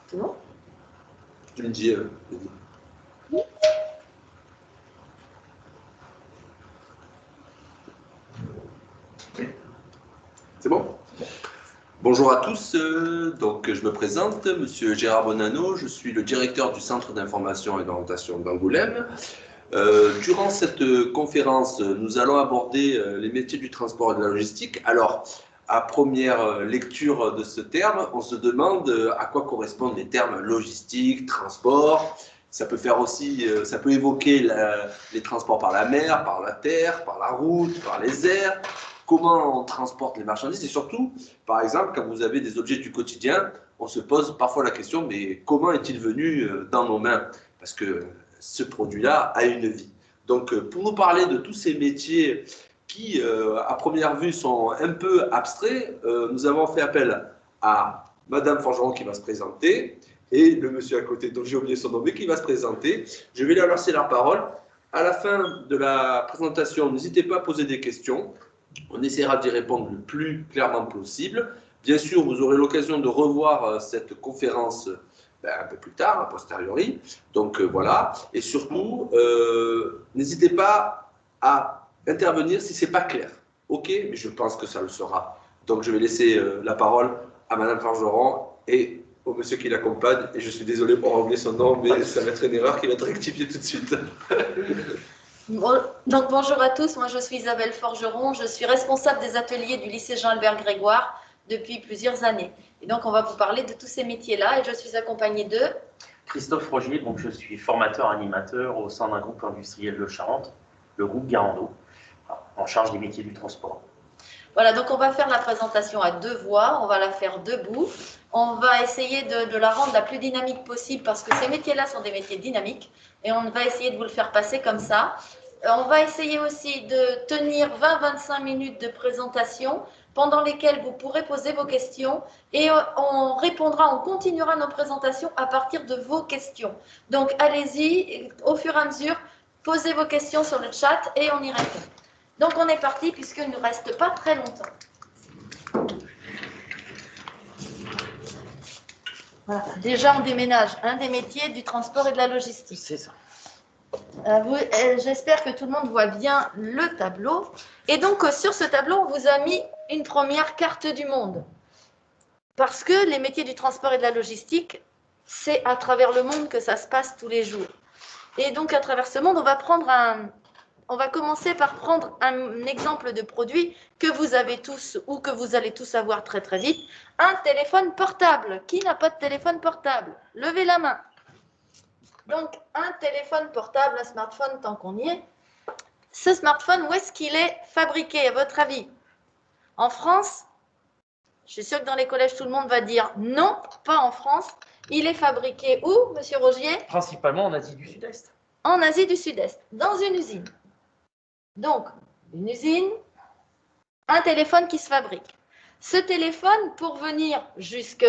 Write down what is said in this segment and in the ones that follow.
C'est bon? Tu me dis. C'est bon? Bonjour à tous, donc je me présente, Monsieur Gérard Bonanno, je suis le directeur du Centre d'information et d'orientation d'Angoulême. Durant cette conférence, nous allons aborder les métiers du transport et de la logistique. Alors, à première lecture de ce terme, on se demande à quoi correspondent les termes logistique, transport. Ça peut faire aussi, ça peut évoquer les transports par la mer, par la terre, par la route, par les airs. Comment on transporte les marchandises et surtout, par exemple, quand vous avez des objets du quotidien, on se pose parfois la question, mais comment est-il venu dans nos mains? Parce que ce produit-là a une vie. Donc, pour nous parler de tous ces métiers qui, à première vue, sont un peu abstraits, nous avons fait appel à Madame Forgeron qui va se présenter et le monsieur à côté, dont j'ai oublié son nom, mais qui va se présenter. Je vais leur lancer la parole. À la fin de la présentation, n'hésitez pas à poser des questions. On essaiera d'y répondre le plus clairement possible. Bien sûr, vous aurez l'occasion de revoir cette conférence un peu plus tard, a posteriori. Donc voilà. Et surtout, n'hésitez pas à intervenir si ce n'est pas clair. OK, mais je pense que ça le sera. Donc je vais laisser la parole à Madame Forgeron et au monsieur qui l'accompagne. Et je suis désolé pour avoir oublié son nom, mais ça va être une erreur qui va être rectifiée tout de suite. Donc bonjour à tous, moi je suis Isabelle Forgeron, je suis responsable des ateliers du lycée Jean-Albert Grégoire depuis plusieurs années. Et donc on va vous parler de tous ces métiers-là et je suis accompagnée de... Christophe Rogier, donc je suis formateur animateur au sein d'un groupe industriel de Charente, le groupe Garando, en charge des métiers du transport. Voilà, donc on va faire la présentation à deux voix, on va la faire debout. On va essayer de la rendre la plus dynamique possible parce que ces métiers-là sont des métiers dynamiques et on va essayer de vous le faire passer comme ça. On va essayer aussi de tenir 20-25 minutes de présentation pendant lesquelles vous pourrez poser vos questions et on répondra, on continuera nos présentations à partir de vos questions. Donc allez-y, au fur et à mesure, posez vos questions sur le chat et on y répond. Donc on est parti puisqu'il ne nous reste pas très longtemps. Voilà. Déjà on déménage, un des métiers du transport et de la logistique. C'est ça. J'espère que tout le monde voit bien le tableau. Et donc, sur ce tableau, on vous a mis une première carte du monde. Parce que les métiers du transport et de la logistique, c'est à travers le monde que ça se passe tous les jours. Et donc, à travers ce monde, on va commencer par prendre un exemple de produit que vous avez tous ou que vous allez tous avoir très très vite. Un téléphone portable. Qui n'a pas de téléphone portable? Levez la main. Donc, un téléphone portable, un smartphone, tant qu'on y est. Ce smartphone, où est-ce qu'il est fabriqué, à votre avis? En France? Je suis sûre que dans les collèges, tout le monde va dire non, pas en France. Il est fabriqué où, Monsieur Rogier? Principalement en Asie du Sud-Est. En Asie du Sud-Est, dans une usine. Donc, une usine, un téléphone qui se fabrique. Ce téléphone, pour venir jusque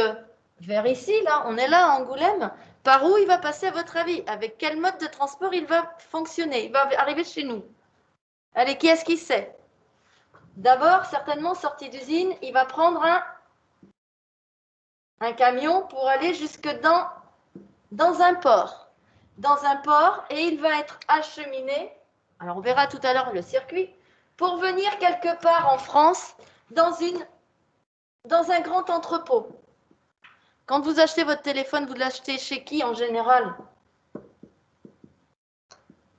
vers ici, là, on est là à Angoulême, par où il va passer à votre avis? Avec quel mode de transport il va fonctionner? Il va arriver chez nous. Allez, qui est-ce qui sait? D'abord, certainement, sorti d'usine, il va prendre un camion pour aller jusque dans un port. Dans un port, et il va être acheminé, alors on verra tout à l'heure le circuit, pour venir quelque part en France, dans un grand entrepôt. Quand vous achetez votre téléphone, vous l'achetez chez qui en général?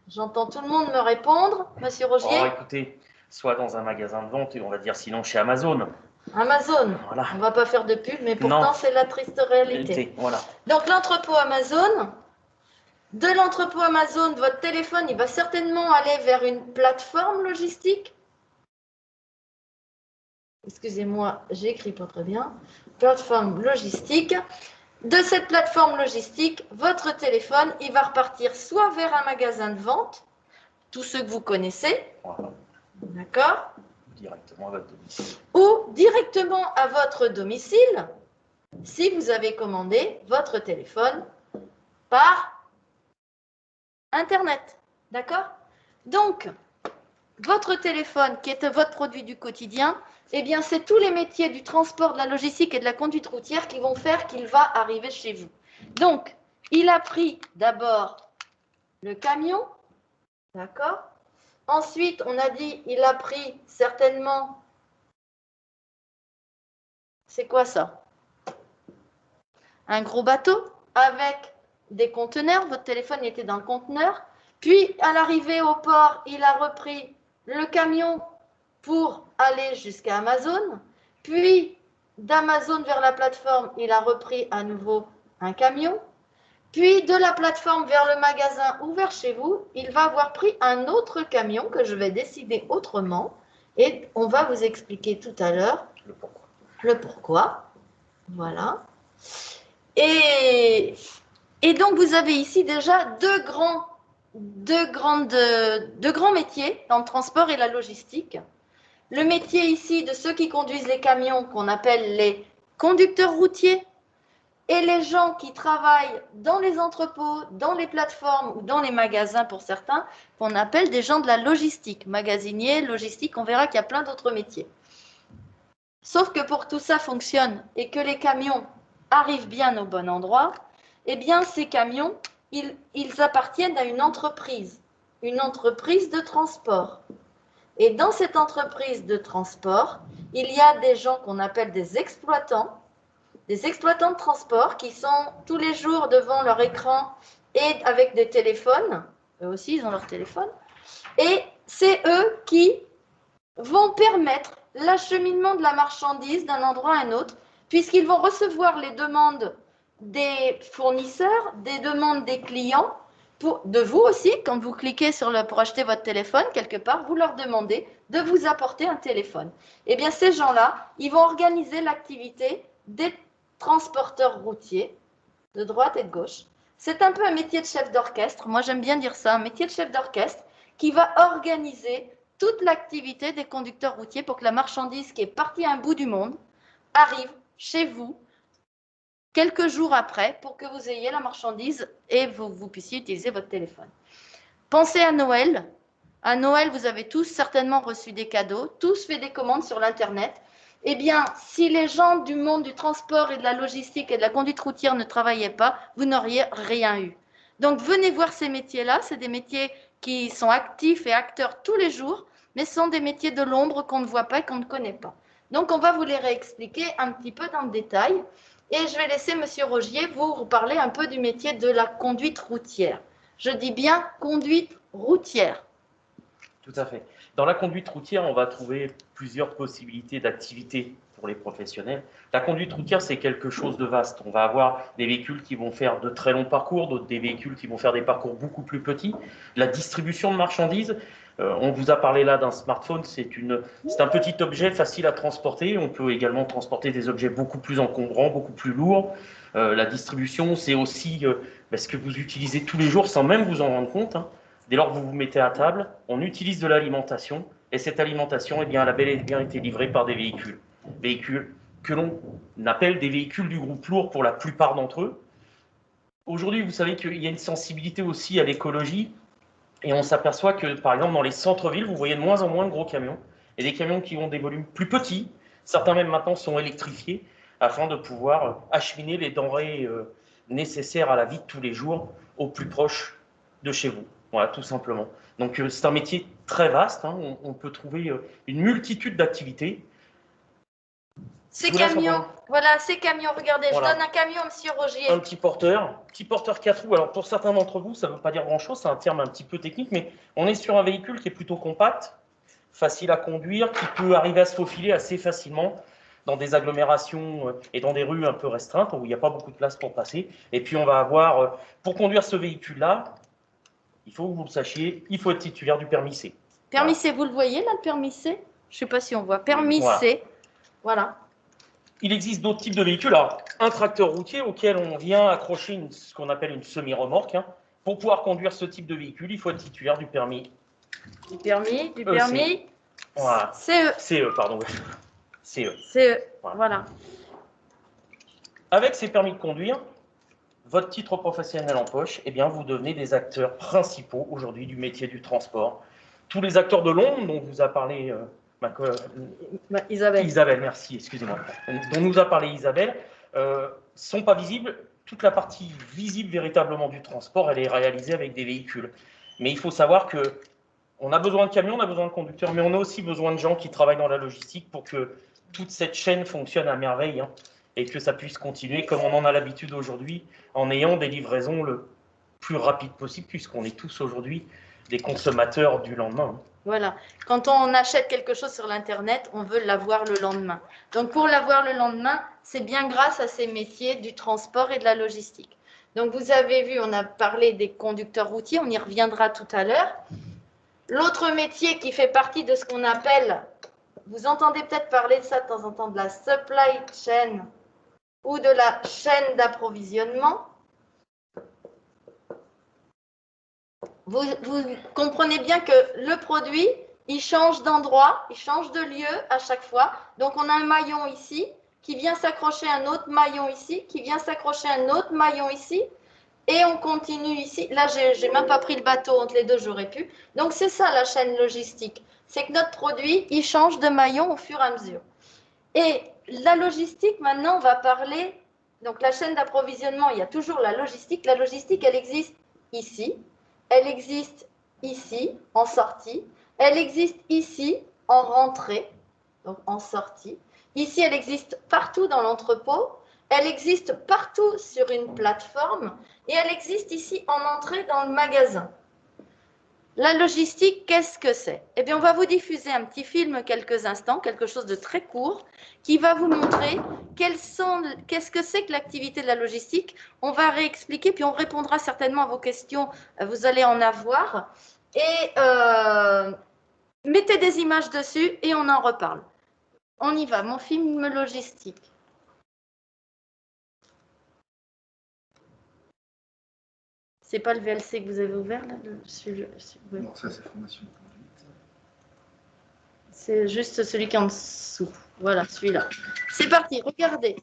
J'entends tout le monde me répondre. Monsieur Rogier? Oh, écoutez, soit dans un magasin de vente, on va dire sinon chez Amazon. Amazon. Voilà. On ne va pas faire de pub, mais pourtant c'est la triste réalité. Voilà. Donc l'entrepôt Amazon, de l'entrepôt Amazon, votre téléphone, il va certainement aller vers une plateforme logistique. Excusez-moi, j'écris pas très bien. Plateforme logistique. De cette plateforme logistique, votre téléphone, il va repartir soit vers un magasin de vente, tous ceux que vous connaissez, Voilà. D'accord? Directement à votre domicile. Ou directement à votre domicile, si vous avez commandé votre téléphone par Internet. D'accord? Donc, votre téléphone, qui est votre produit du quotidien, eh bien, c'est tous les métiers du transport, de la logistique et de la conduite routière qui vont faire qu'il va arriver chez vous. Donc, il a pris d'abord le camion, d'accord? Ensuite, on a dit, il a pris certainement, c'est quoi ça? Un gros bateau avec des conteneurs, votre téléphone était dans le conteneur. Puis, à l'arrivée au port, il a repris le camion pour aller jusqu'à Amazon. Puis, d'Amazon vers la plateforme, il a repris à nouveau un camion. Puis, de la plateforme vers le magasin ou vers chez vous, il va avoir pris un autre camion que je vais décider autrement. Et on va vous expliquer tout à l'heure le pourquoi. Voilà. Et donc, vous avez ici déjà deux grands métiers dans le transport et la logistique. Le métier ici de ceux qui conduisent les camions, qu'on appelle les conducteurs routiers, et les gens qui travaillent dans les entrepôts, dans les plateformes ou dans les magasins pour certains, qu'on appelle des gens de la logistique, magasiniers, logistique, on verra qu'il y a plein d'autres métiers. Sauf que pour que tout ça fonctionne et que les camions arrivent bien au bon endroit, eh bien ces camions, ils appartiennent à une entreprise de transport. Et dans cette entreprise de transport, il y a des gens qu'on appelle des exploitants de transport qui sont tous les jours devant leur écran et avec des téléphones. Eux aussi, ils ont leur téléphone. Et c'est eux qui vont permettre l'acheminement de la marchandise d'un endroit à un autre, puisqu'ils vont recevoir les demandes des fournisseurs, des demandes des clients, de vous aussi, quand vous cliquez pour acheter votre téléphone, quelque part, vous leur demandez de vous apporter un téléphone. Eh bien, ces gens-là, ils vont organiser l'activité des transporteurs routiers, de droite et de gauche. C'est un peu un métier de chef d'orchestre, moi j'aime bien dire ça, un métier de chef d'orchestre qui va organiser toute l'activité des conducteurs routiers pour que la marchandise qui est partie à un bout du monde arrive chez vous quelques jours après pour que vous ayez la marchandise et vous puissiez utiliser votre téléphone. Pensez à Noël. À Noël, vous avez tous certainement reçu des cadeaux, tous fait des commandes sur l'Internet. Eh bien, si les gens du monde du transport et de la logistique et de la conduite routière ne travaillaient pas, vous n'auriez rien eu. Donc, venez voir ces métiers-là. C'est des métiers qui sont actifs et acteurs tous les jours, mais ce sont des métiers de l'ombre qu'on ne voit pas et qu'on ne connaît pas. Donc, on va vous les réexpliquer un petit peu dans le détail. Et je vais laisser M. Rogier vous parler un peu du métier de la conduite routière. Je dis bien conduite routière. Tout à fait. Dans la conduite routière, on va trouver plusieurs possibilités d'activité pour les professionnels. La conduite routière, c'est quelque chose de vaste. On va avoir des véhicules qui vont faire de très longs parcours, d'autres des véhicules qui vont faire des parcours beaucoup plus petits. La distribution de marchandises, on vous a parlé là d'un smartphone, c'est un petit objet facile à transporter. On peut également transporter des objets beaucoup plus encombrants, beaucoup plus lourds. La distribution, c'est aussi ce que vous utilisez tous les jours sans même vous en rendre compte, hein. Dès lors que vous vous mettez à table, on utilise de l'alimentation et cette alimentation, eh bien, elle a bel et bien été livrée par des véhicules. Véhicules que l'on appelle des véhicules du groupe lourd pour la plupart d'entre eux. Aujourd'hui, vous savez qu'il y a une sensibilité aussi à l'écologie et on s'aperçoit que, par exemple, dans les centres-villes, vous voyez de moins en moins de gros camions et des camions qui ont des volumes plus petits. Certains même maintenant sont électrifiés afin de pouvoir acheminer les denrées nécessaires à la vie de tous les jours au plus proche de chez vous. Voilà, tout simplement. Donc, c'est un métier très vaste, hein. On peut trouver une multitude d'activités. Ces camions, voilà, ces camions, regardez, voilà. Je donne un camion à M. Rogier. Un petit porteur 4 roues. Alors, pour certains d'entre vous, ça ne veut pas dire grand-chose, c'est un terme un petit peu technique, mais on est sur un véhicule qui est plutôt compact, facile à conduire, qui peut arriver à se faufiler assez facilement dans des agglomérations et dans des rues un peu restreintes, où il n'y a pas beaucoup de place pour passer. Et puis, on va avoir, pour conduire ce véhicule-là, il faut que vous le sachiez, il faut être titulaire du permis C. Permis C, vous le voyez là, le permis C? Je ne sais pas si on voit. Permis C, voilà. Il existe d'autres types de véhicules. Alors, un tracteur routier auquel on vient accrocher ce qu'on appelle une semi-remorque. Hein. Pour pouvoir conduire ce type de véhicule, il faut être titulaire du permis. Du permis. Voilà. CE. CE, pardon. CE. CE, voilà. Avec ces permis de conduire, votre titre professionnel en poche, eh bien, vous devenez des acteurs principaux aujourd'hui du métier du transport. Tous les acteurs de l'ombre dont vous a parlé Isabelle. Isabelle, merci, excusez-moi. Dont nous a parlé Isabelle, sont pas visibles. toute la partie visible véritablement du transport, elle est réalisée avec des véhicules. Mais il faut savoir qu'on a besoin de camions, on a besoin de conducteurs, mais on a aussi besoin de gens qui travaillent dans la logistique pour que toute cette chaîne fonctionne à merveille, hein, et que ça puisse continuer comme on en a l'habitude aujourd'hui, en ayant des livraisons le plus rapide possible, puisqu'on est tous aujourd'hui des consommateurs du lendemain. Voilà. Quand on achète quelque chose sur l'Internet, on veut l'avoir le lendemain. Donc, pour l'avoir le lendemain, c'est bien grâce à ces métiers du transport et de la logistique. Donc, vous avez vu, on a parlé des conducteurs routiers, on y reviendra tout à l'heure. L'autre métier qui fait partie de ce qu'on appelle, vous entendez peut-être parler de ça de temps en temps, de la supply chain ou de la chaîne d'approvisionnement. Vous comprenez bien que le produit, il change d'endroit, il change de lieu à chaque fois. Donc, on a un maillon ici qui vient s'accrocher à un autre maillon ici, qui vient s'accrocher à un autre maillon ici. Et on continue ici. Là, je n'ai même pas pris le bateau entre les deux, j'aurais pu. Donc, c'est ça la chaîne logistique. C'est que notre produit, il change de maillon au fur et à mesure. Et la logistique, maintenant, on va parler. Donc, la chaîne d'approvisionnement, il y a toujours la logistique. La logistique, elle existe ici. Elle existe ici, en sortie. Elle existe ici, en rentrée, donc en sortie. Ici, elle existe partout dans l'entrepôt. Elle existe partout sur une plateforme. Et elle existe ici en entrée dans le magasin. La logistique, qu'est-ce que c'est? Eh bien, on va vous diffuser un petit film quelques instants, quelque chose de très court, qui va vous montrer qu'est-ce que c'est que l'activité de la logistique. On va réexpliquer, puis on répondra certainement à vos questions. Vous allez en avoir. Et mettez des images dessus et on en reparle. On y va, mon film logistique. C'est pas le VLC que vous avez ouvert là Non, ça c'est formation. C'est juste celui qui est en dessous. Voilà, celui-là. C'est parti, regardez.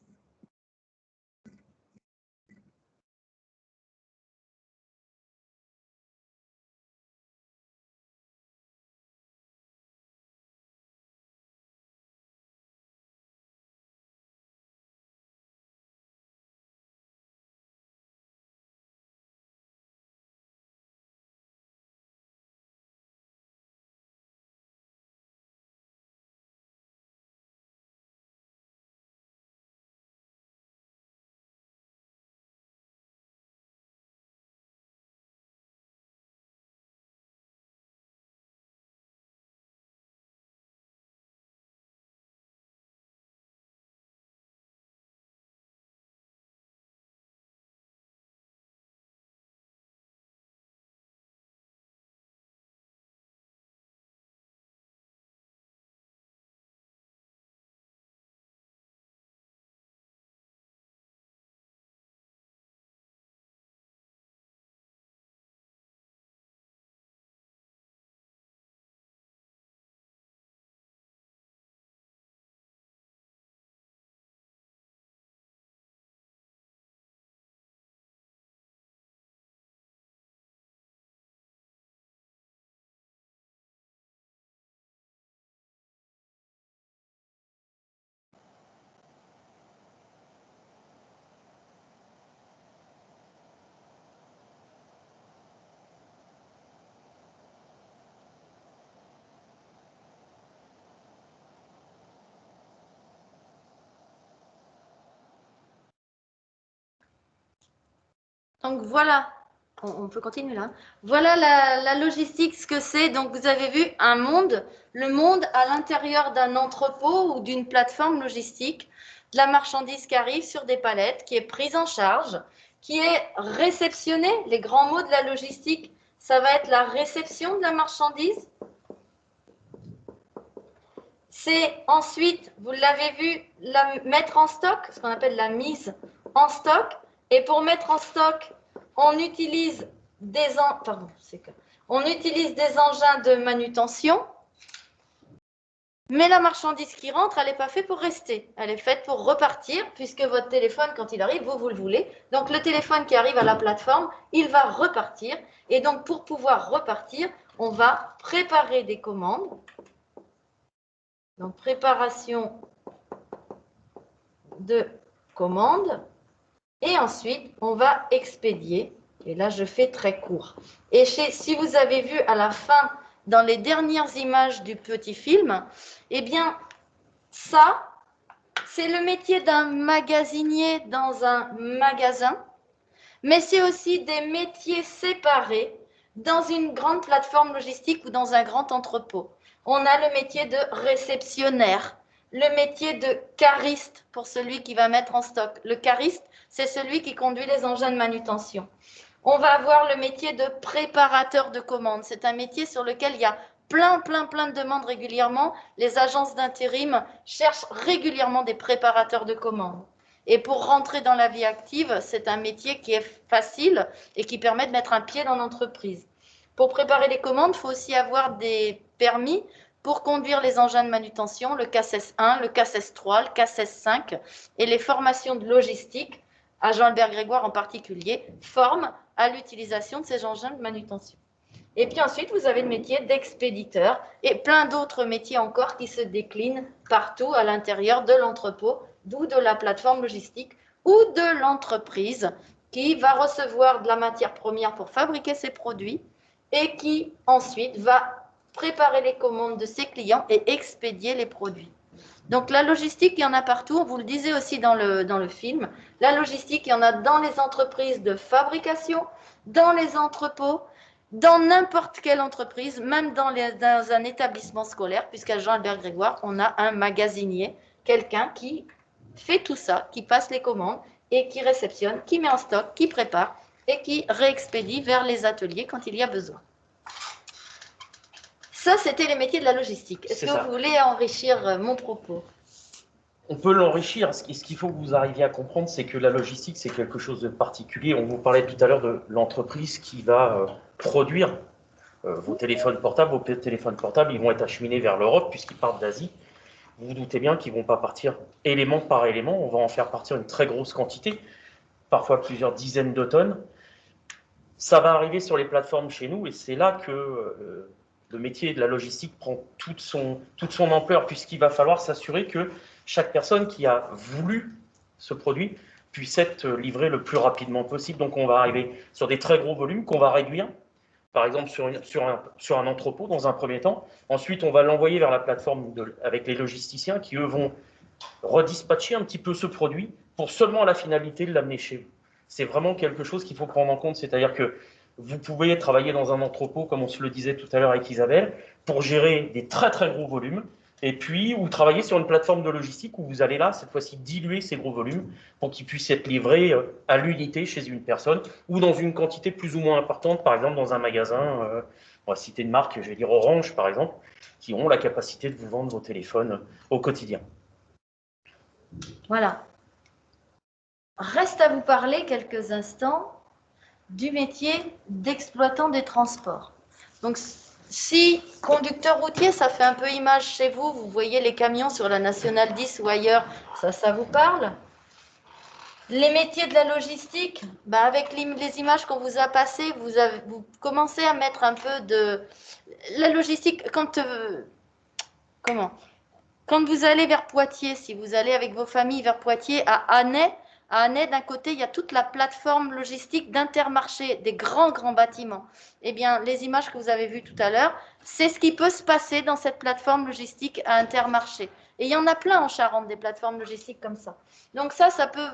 Donc voilà, on peut continuer là. Voilà la logistique, ce que c'est. Donc vous avez vu un monde, le monde à l'intérieur d'un entrepôt ou d'une plateforme logistique, de la marchandise qui arrive sur des palettes, qui est prise en charge, qui est réceptionnée. Les grands mots de la logistique, ça va être la réception de la marchandise. C'est ensuite, vous l'avez vu, la mettre en stock, ce qu'on appelle la mise en stock. Et pour mettre en stock, on utilise des engins de manutention. Mais la marchandise qui rentre, elle n'est pas faite pour rester. Elle est faite pour repartir, puisque votre téléphone, quand il arrive, vous le voulez. Donc, le téléphone qui arrive à la plateforme, il va repartir. Et donc, pour pouvoir repartir, on va préparer des commandes. Donc, préparation de commandes. Et ensuite, on va expédier. Et là, je fais très court. Et si vous avez vu à la fin, dans les dernières images du petit film, eh bien, ça, c'est le métier d'un magasinier dans un magasin, mais c'est aussi des métiers séparés dans une grande plateforme logistique ou dans un grand entrepôt. On a le métier de réceptionnaire, le métier de cariste pour celui qui va mettre en stock. Le cariste, c'est celui qui conduit les engins de manutention. On va avoir le métier de préparateur de commandes. C'est un métier sur lequel il y a plein de demandes régulièrement. Les agences d'intérim cherchent régulièrement des préparateurs de commandes. Et pour rentrer dans la vie active, c'est un métier qui est facile et qui permet de mettre un pied dans l'entreprise. Pour préparer les commandes, il faut aussi avoir des permis pour conduire les engins de manutention, le CACES 1, le CACES 3, le CACES 5 et les formations de logistique, à Jean-Albert Grégoire en particulier, forment à l'utilisation de ces engins de manutention. Et puis ensuite, vous avez le métier d'expéditeur et plein d'autres métiers encore qui se déclinent partout à l'intérieur de l'entrepôt, d'où de la plateforme logistique ou de l'entreprise qui va recevoir de la matière première pour fabriquer ses produits et qui ensuite va préparer les commandes de ses clients et expédier les produits. Donc la logistique, il y en a partout, on vous le disait aussi dans le film. La logistique, il y en a dans les entreprises de fabrication, dans les entrepôts, dans n'importe quelle entreprise, même dans un établissement scolaire, puisqu'à Jean-Albert Grégoire, on a un magasinier, quelqu'un qui fait tout ça, qui passe les commandes et qui réceptionne, qui met en stock, qui prépare et qui réexpédie vers les ateliers quand il y a besoin. Ça, c'était les métiers de la logistique. Est-ce que vous voulez enrichir mon propos? On peut l'enrichir. Ce qu'il faut que vous arriviez à comprendre, c'est que la logistique, c'est quelque chose de particulier. On vous parlait tout à l'heure de l'entreprise qui va produire vos téléphones portables. Vos téléphones portables, ils vont être acheminés vers l'Europe puisqu'ils partent d'Asie. Vous vous doutez bien qu'ils ne vont pas partir élément par élément. On va en faire partir une très grosse quantité, parfois plusieurs dizaines de tonnes. Ça va arriver sur les plateformes chez nous et c'est là que le métier de la logistique prend toute son ampleur puisqu'il va falloir s'assurer que chaque personne qui a voulu ce produit puisse être livré le plus rapidement possible. Donc on va arriver sur des très gros volumes qu'on va réduire, par exemple sur un entrepôt dans un premier temps. Ensuite, on va l'envoyer vers la plateforme avec les logisticiens qui, eux, vont redispatcher un petit peu ce produit pour seulement à la finalité de l'amener chez vous. C'est vraiment quelque chose qu'il faut prendre en compte, c'est-à-dire que vous pouvez travailler dans un entrepôt, comme on se le disait tout à l'heure avec Isabelle, pour gérer des très très gros volumes, et puis ou travailler sur une plateforme de logistique où vous allez là, cette fois-ci, diluer ces gros volumes pour qu'ils puissent être livrés à l'unité chez une personne, ou dans une quantité plus ou moins importante, par exemple dans un magasin, on va citer une marque, je vais dire Orange par exemple, qui ont la capacité de vous vendre vos téléphones au quotidien. Voilà. Reste à vous parler quelques instants du métier d'exploitant des transports. Donc, si conducteur routier, ça fait un peu image chez vous, vous voyez les camions sur la Nationale 10 ou ailleurs, ça vous parle? Les métiers de la logistique, avec les images qu'on vous a passées, vous commencez à mettre un peu de... La logistique, quand vous allez vers Poitiers, si vous allez avec vos familles vers Poitiers, à Annay, d'un côté, il y a toute la plateforme logistique d'Intermarché, des grands bâtiments. Eh bien, les images que vous avez vues tout à l'heure, c'est ce qui peut se passer dans cette plateforme logistique à Intermarché. Et il y en a plein en Charente, des plateformes logistiques comme ça. Donc ça peut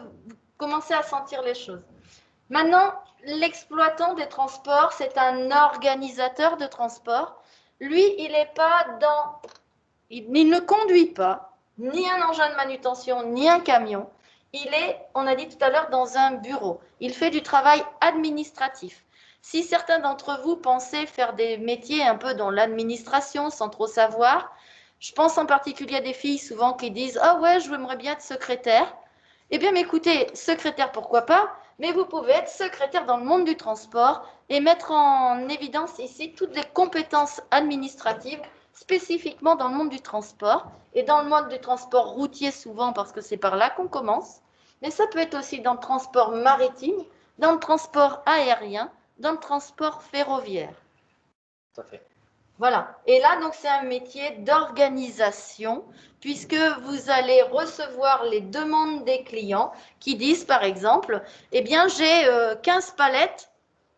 commencer à sentir les choses. Maintenant, l'exploitant des transports, c'est un organisateur de transport. Lui, il ne conduit pas ni un engin de manutention, ni un camion. Il est, on a dit tout à l'heure, dans un bureau. Il fait du travail administratif. Si certains d'entre vous pensaient faire des métiers un peu dans l'administration sans trop savoir, je pense en particulier à des filles souvent qui disent « Ah ouais, j'aimerais bien être secrétaire ». Eh bien, écoutez, secrétaire, pourquoi pas, mais vous pouvez être secrétaire dans le monde du transport et mettre en évidence ici toutes les compétences administratives spécifiquement dans le monde du transport et dans le monde du transport routier souvent parce que c'est par là qu'on commence. Mais ça peut être aussi dans le transport maritime, dans le transport aérien, dans le transport ferroviaire. Tout à fait. Voilà. Et là, donc, c'est un métier d'organisation, puisque vous allez recevoir les demandes des clients qui disent, par exemple, eh bien, j'ai 15 palettes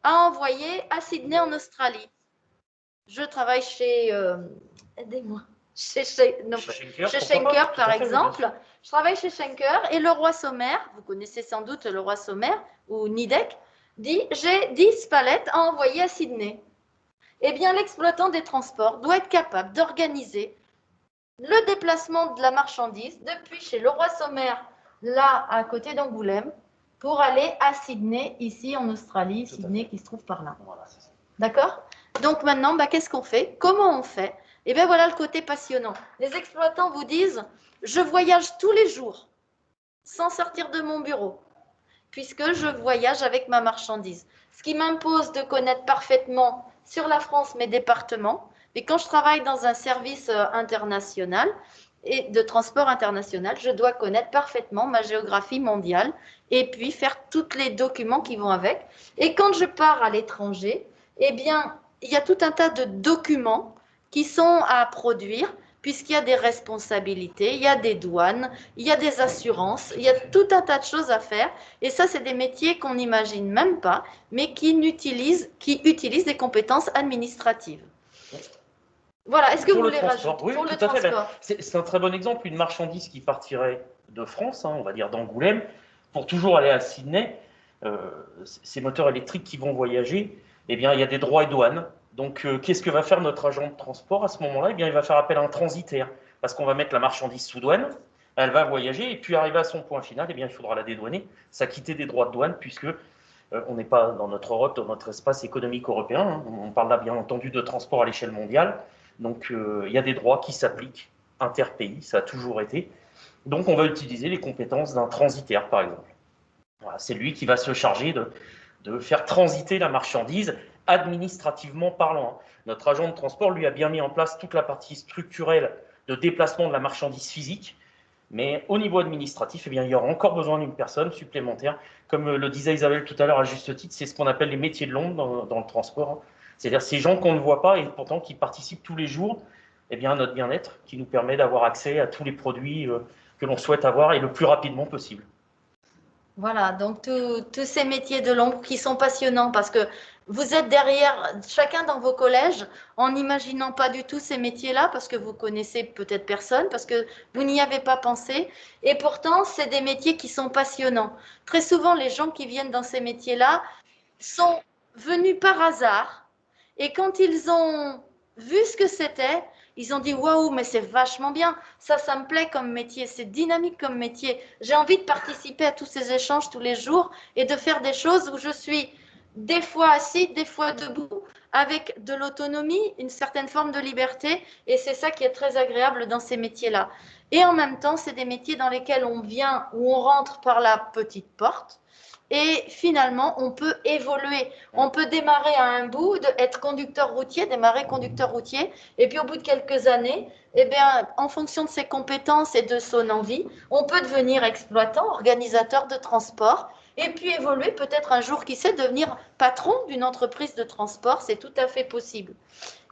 à envoyer à Sydney en Australie. Je travaille chez, aidez-moi, non, chez Schenker, par exemple. Je travaille chez Schenker et le roi Sommer, vous connaissez sans doute le roi Sommer ou Nidec, dit j'ai 10 palettes à envoyer à Sydney. Eh bien, l'exploitant des transports doit être capable d'organiser le déplacement de la marchandise depuis chez le roi Sommer, là, à côté d'Angoulême, pour aller à Sydney, ici en Australie, Sydney qui se trouve par là. Voilà, d'accord? Donc maintenant, qu'est-ce qu'on fait? Comment on fait? Eh bien, voilà le côté passionnant. Les exploitants vous disent, je voyage tous les jours, sans sortir de mon bureau, puisque je voyage avec ma marchandise. Ce qui m'impose de connaître parfaitement sur la France mes départements. Mais quand je travaille dans un service international et de transport international, je dois connaître parfaitement ma géographie mondiale et puis faire tous les documents qui vont avec. Et quand je pars à l'étranger, eh bien, il y a tout un tas de documents qui sont à produire puisqu'il y a des responsabilités, il y a des douanes, il y a des assurances, il y a tout un tas de choses à faire. Et ça, c'est des métiers qu'on n'imagine même pas, mais qui utilisent des compétences administratives. Voilà, est-ce que vous voulez rajouter pour le transport? C'est un très bon exemple, une marchandise qui partirait de France, on va dire d'Angoulême, pour toujours aller à Sydney, ces moteurs électriques qui vont voyager, eh bien, il y a des droits et douanes. Donc, qu'est-ce que va faire notre agent de transport à ce moment-là? Eh bien, il va faire appel à un transitaire, parce qu'on va mettre la marchandise sous douane, elle va voyager, et puis arriver à son point final, eh bien, il faudra la dédouaner, s'acquitter des droits de douane, puisque on n'est pas dans notre Europe, dans notre espace économique européen. On parle là, bien entendu, de transport à l'échelle mondiale. Donc, il y a des droits qui s'appliquent interpays, ça a toujours été. Donc, on va utiliser les compétences d'un transitaire, par exemple. Voilà, c'est lui qui va se charger de faire transiter la marchandise administrativement parlant. Notre agent de transport, lui, a bien mis en place toute la partie structurelle de déplacement de la marchandise physique, mais au niveau administratif, eh bien, il y aura encore besoin d'une personne supplémentaire. Comme le disait Isabelle tout à l'heure à juste titre, c'est ce qu'on appelle les métiers de l'ombre dans le transport. C'est-à-dire ces gens qu'on ne voit pas et pourtant qui participent tous les jours eh bien, à notre bien-être, qui nous permet d'avoir accès à tous les produits que l'on souhaite avoir et le plus rapidement possible. Voilà, donc tous ces métiers de l'ombre qui sont passionnants parce que vous êtes derrière, chacun dans vos collèges, en n'imaginant pas du tout ces métiers-là parce que vous connaissez peut-être personne, parce que vous n'y avez pas pensé. Et pourtant, c'est des métiers qui sont passionnants. Très souvent, les gens qui viennent dans ces métiers-là sont venus par hasard et quand ils ont vu ce que c'était, ils ont dit waouh, mais c'est vachement bien. Ça me plaît comme métier, c'est dynamique comme métier. J'ai envie de participer à tous ces échanges tous les jours et de faire des choses où je suis des fois assis, des fois debout, avec de l'autonomie, une certaine forme de liberté. Et c'est ça qui est très agréable dans ces métiers-là. Et en même temps, c'est des métiers dans lesquels on vient ou on rentre par la petite porte. Et finalement, on peut évoluer. On peut démarrer à un bout, être conducteur routier, démarrer conducteur routier, et puis au bout de quelques années, eh bien, en fonction de ses compétences et de son envie, on peut devenir exploitant, organisateur de transport, et puis évoluer peut-être un jour, qui sait, devenir patron d'une entreprise de transport, c'est tout à fait possible.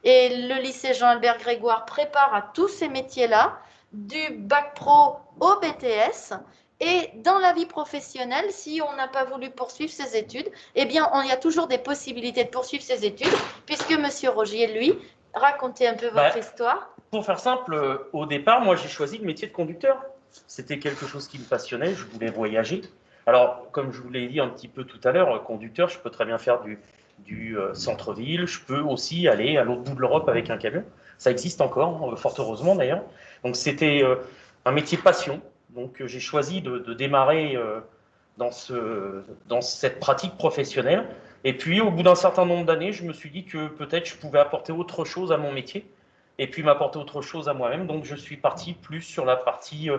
Et le lycée Jean-Albert Grégoire prépare à tous ces métiers-là, du bac pro au BTS. Et dans la vie professionnelle, si on n'a pas voulu poursuivre ses études, eh bien, il y a toujours des possibilités de poursuivre ses études, puisque M. Rogier, lui, racontez un peu votre histoire. Pour faire simple, au départ, moi, j'ai choisi le métier de conducteur. C'était quelque chose qui me passionnait, je voulais voyager. Alors, comme je vous l'ai dit un petit peu tout à l'heure, conducteur, je peux très bien faire du centre-ville, je peux aussi aller à l'autre bout de l'Europe avec un camion. Ça existe encore, fort heureusement d'ailleurs. Donc, c'était un métier passion. Donc, j'ai choisi de démarrer dans cette pratique professionnelle. Et puis, au bout d'un certain nombre d'années, je me suis dit que peut-être je pouvais apporter autre chose à mon métier et puis m'apporter autre chose à moi-même. Donc, je suis parti plus sur la partie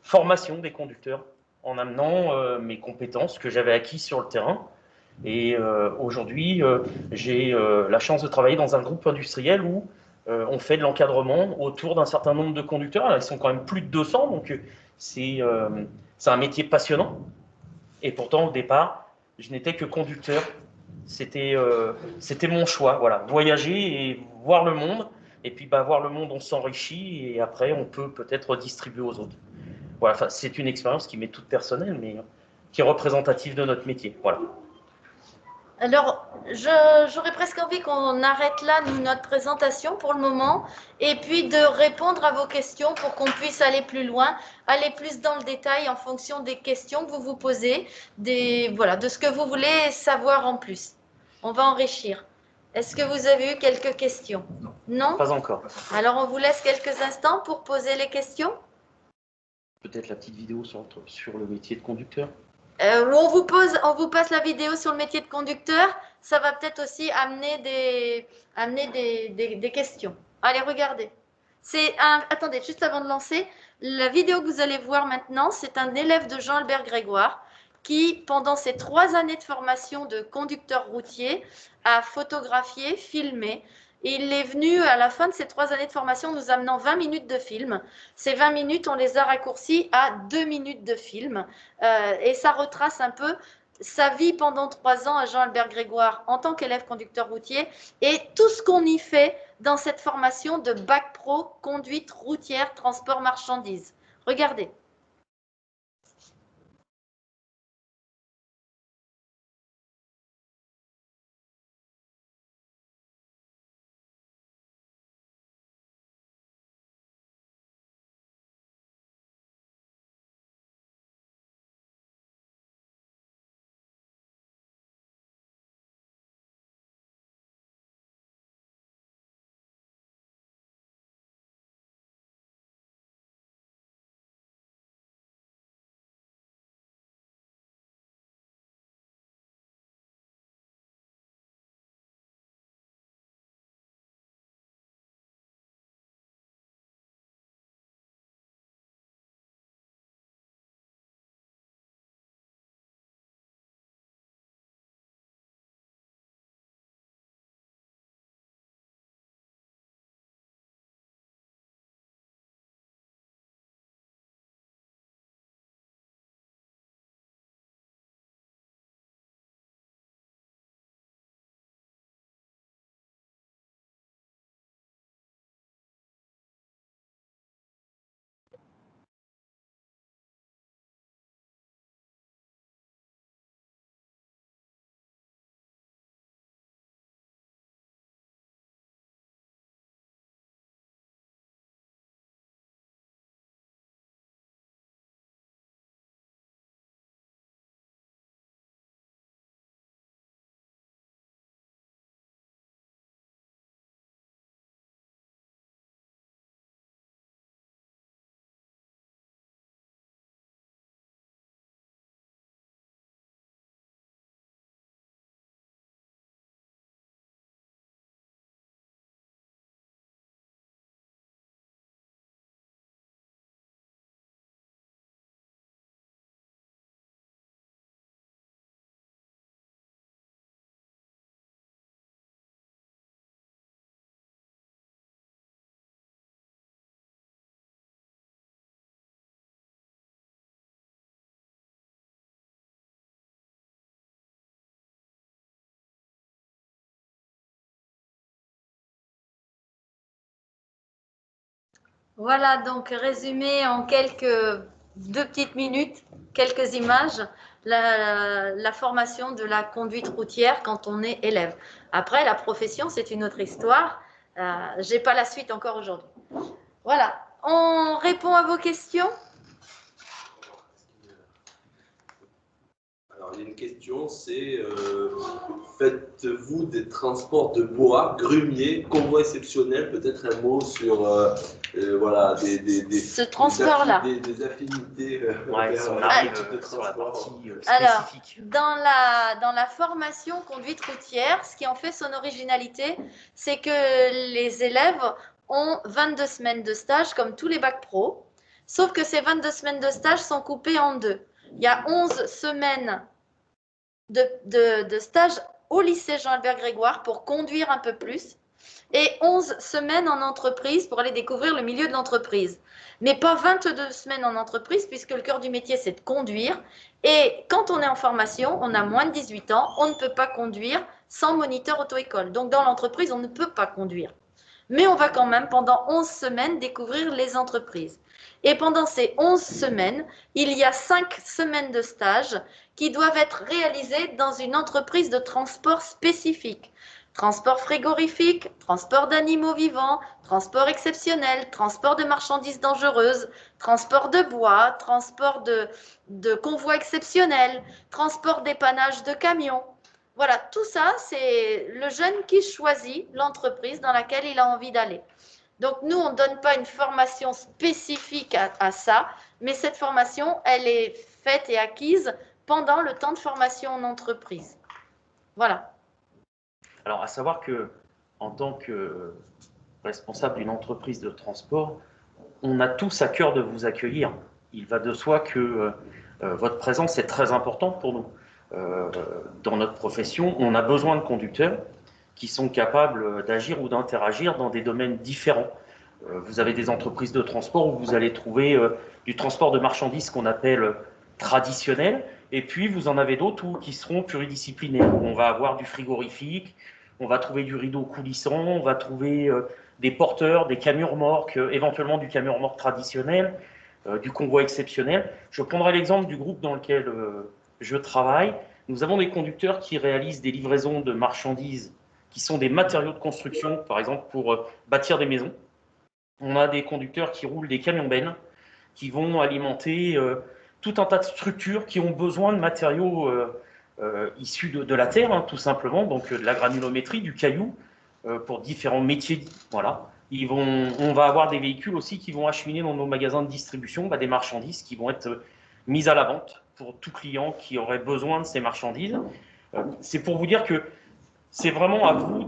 formation des conducteurs en amenant mes compétences que j'avais acquises sur le terrain. Et aujourd'hui, j'ai la chance de travailler dans un groupe industriel où on fait de l'encadrement autour d'un certain nombre de conducteurs. Alors, ils sont quand même plus de 200, donc c'est un métier passionnant. Et pourtant, au départ, je n'étais que conducteur. C'était mon choix. Voilà. Voyager et voir le monde, et puis voir le monde, on s'enrichit, et après, on peut peut-être redistribuer aux autres. Voilà, enfin, c'est une expérience qui m'est toute personnelle, mais qui est représentative de notre métier. Voilà. Alors, j'aurais presque envie qu'on arrête là, nous, notre présentation pour le moment, et puis de répondre à vos questions pour qu'on puisse aller plus loin, aller plus dans le détail en fonction des questions que vous vous posez, voilà, de ce que vous voulez savoir en plus. On va enrichir. Est-ce que vous avez eu quelques questions? Non? Pas encore. Alors, on vous laisse quelques instants pour poser les questions. Peut-être la petite vidéo sur le métier de conducteur. On vous passe la vidéo sur le métier de conducteur. Ça va peut-être aussi amener des questions. Allez, regardez. Attendez, juste avant de lancer, la vidéo que vous allez voir maintenant, c'est un élève de Jean-Albert Grégoire qui, pendant ses 3 années de formation de conducteur routier, a photographié, filmé. Il est venu à la fin de ces 3 années de formation nous amenant 20 minutes de film. Ces 20 minutes, on les a raccourcies à 2 minutes de film. Et ça retrace un peu sa vie pendant 3 ans à Jean-Albert Grégoire en tant qu'élève conducteur routier et tout ce qu'on y fait dans cette formation de bac pro, conduite routière, transport marchandises. Regardez. Voilà, donc résumé en deux petites minutes, quelques images, la formation de la conduite routière quand on est élève. Après, la profession, c'est une autre histoire. Je n'ai pas la suite encore aujourd'hui. Voilà, on répond à vos questions. Alors, il y a une question, c'est faites-vous des transports de bois, grumiers, convois exceptionnels? Peut-être un mot sur voilà, ce transport-là. Des affinités on arrive sur la partie spécifique. Alors, dans la formation conduite routière, ce qui en fait son originalité, c'est que les élèves ont 22 semaines de stage comme tous les bacs pro, sauf que ces 22 semaines de stage sont coupées en deux. Il y a 11 semaines de stage au lycée Jean-Albert Grégoire pour conduire un peu plus et 11 semaines en entreprise pour aller découvrir le milieu de l'entreprise. Mais pas 22 semaines en entreprise puisque le cœur du métier, c'est de conduire. Et quand on est en formation, on a moins de 18 ans, on ne peut pas conduire sans moniteur auto-école. Donc, dans l'entreprise, on ne peut pas conduire. Mais on va quand même, pendant 11 semaines, découvrir les entreprises. Et pendant ces 11 semaines, il y a 5 semaines de stage qui doivent être réalisées dans une entreprise de transport spécifique. Transport frigorifique, transport d'animaux vivants, transport exceptionnel, transport de marchandises dangereuses, transport de bois, transport de convois exceptionnels, transport dépannage de camions. Voilà, tout ça, c'est le jeune qui choisit l'entreprise dans laquelle il a envie d'aller. Donc, nous, on ne donne pas une formation spécifique à ça, mais cette formation, elle est faite et acquise pendant le temps de formation en entreprise. Voilà. Alors, à savoir que, en tant que responsable d'une entreprise de transport, on a tous à cœur de vous accueillir. Il va de soi que votre présence est très importante pour nous. Dans notre profession, on a besoin de conducteurs qui sont capables d'agir ou d'interagir dans des domaines différents. Vous avez des entreprises de transport où vous allez trouver du transport de marchandises qu'on appelle traditionnel, et puis vous en avez d'autres qui seront pluridisciplinaires, où on va avoir du frigorifique, on va trouver du rideau coulissant, on va trouver des porteurs, des camions remorques, éventuellement du camion remorque traditionnel, du convoi exceptionnel. Je prendrai l'exemple du groupe dans lequel je travaille. Nous avons des conducteurs qui réalisent des livraisons de marchandises qui sont des matériaux de construction, par exemple pour bâtir des maisons. On a des conducteurs qui roulent des camions bennes, qui vont alimenter tout un tas de structures qui ont besoin de matériaux issus de la terre, hein, tout simplement, donc de la granulométrie, du caillou, pour différents métiers. Voilà. On va avoir des véhicules aussi qui vont acheminer dans nos magasins de distribution des marchandises qui vont être mises à la vente pour tout client qui aurait besoin de ces marchandises. C'est pour vous dire que c'est vraiment à vous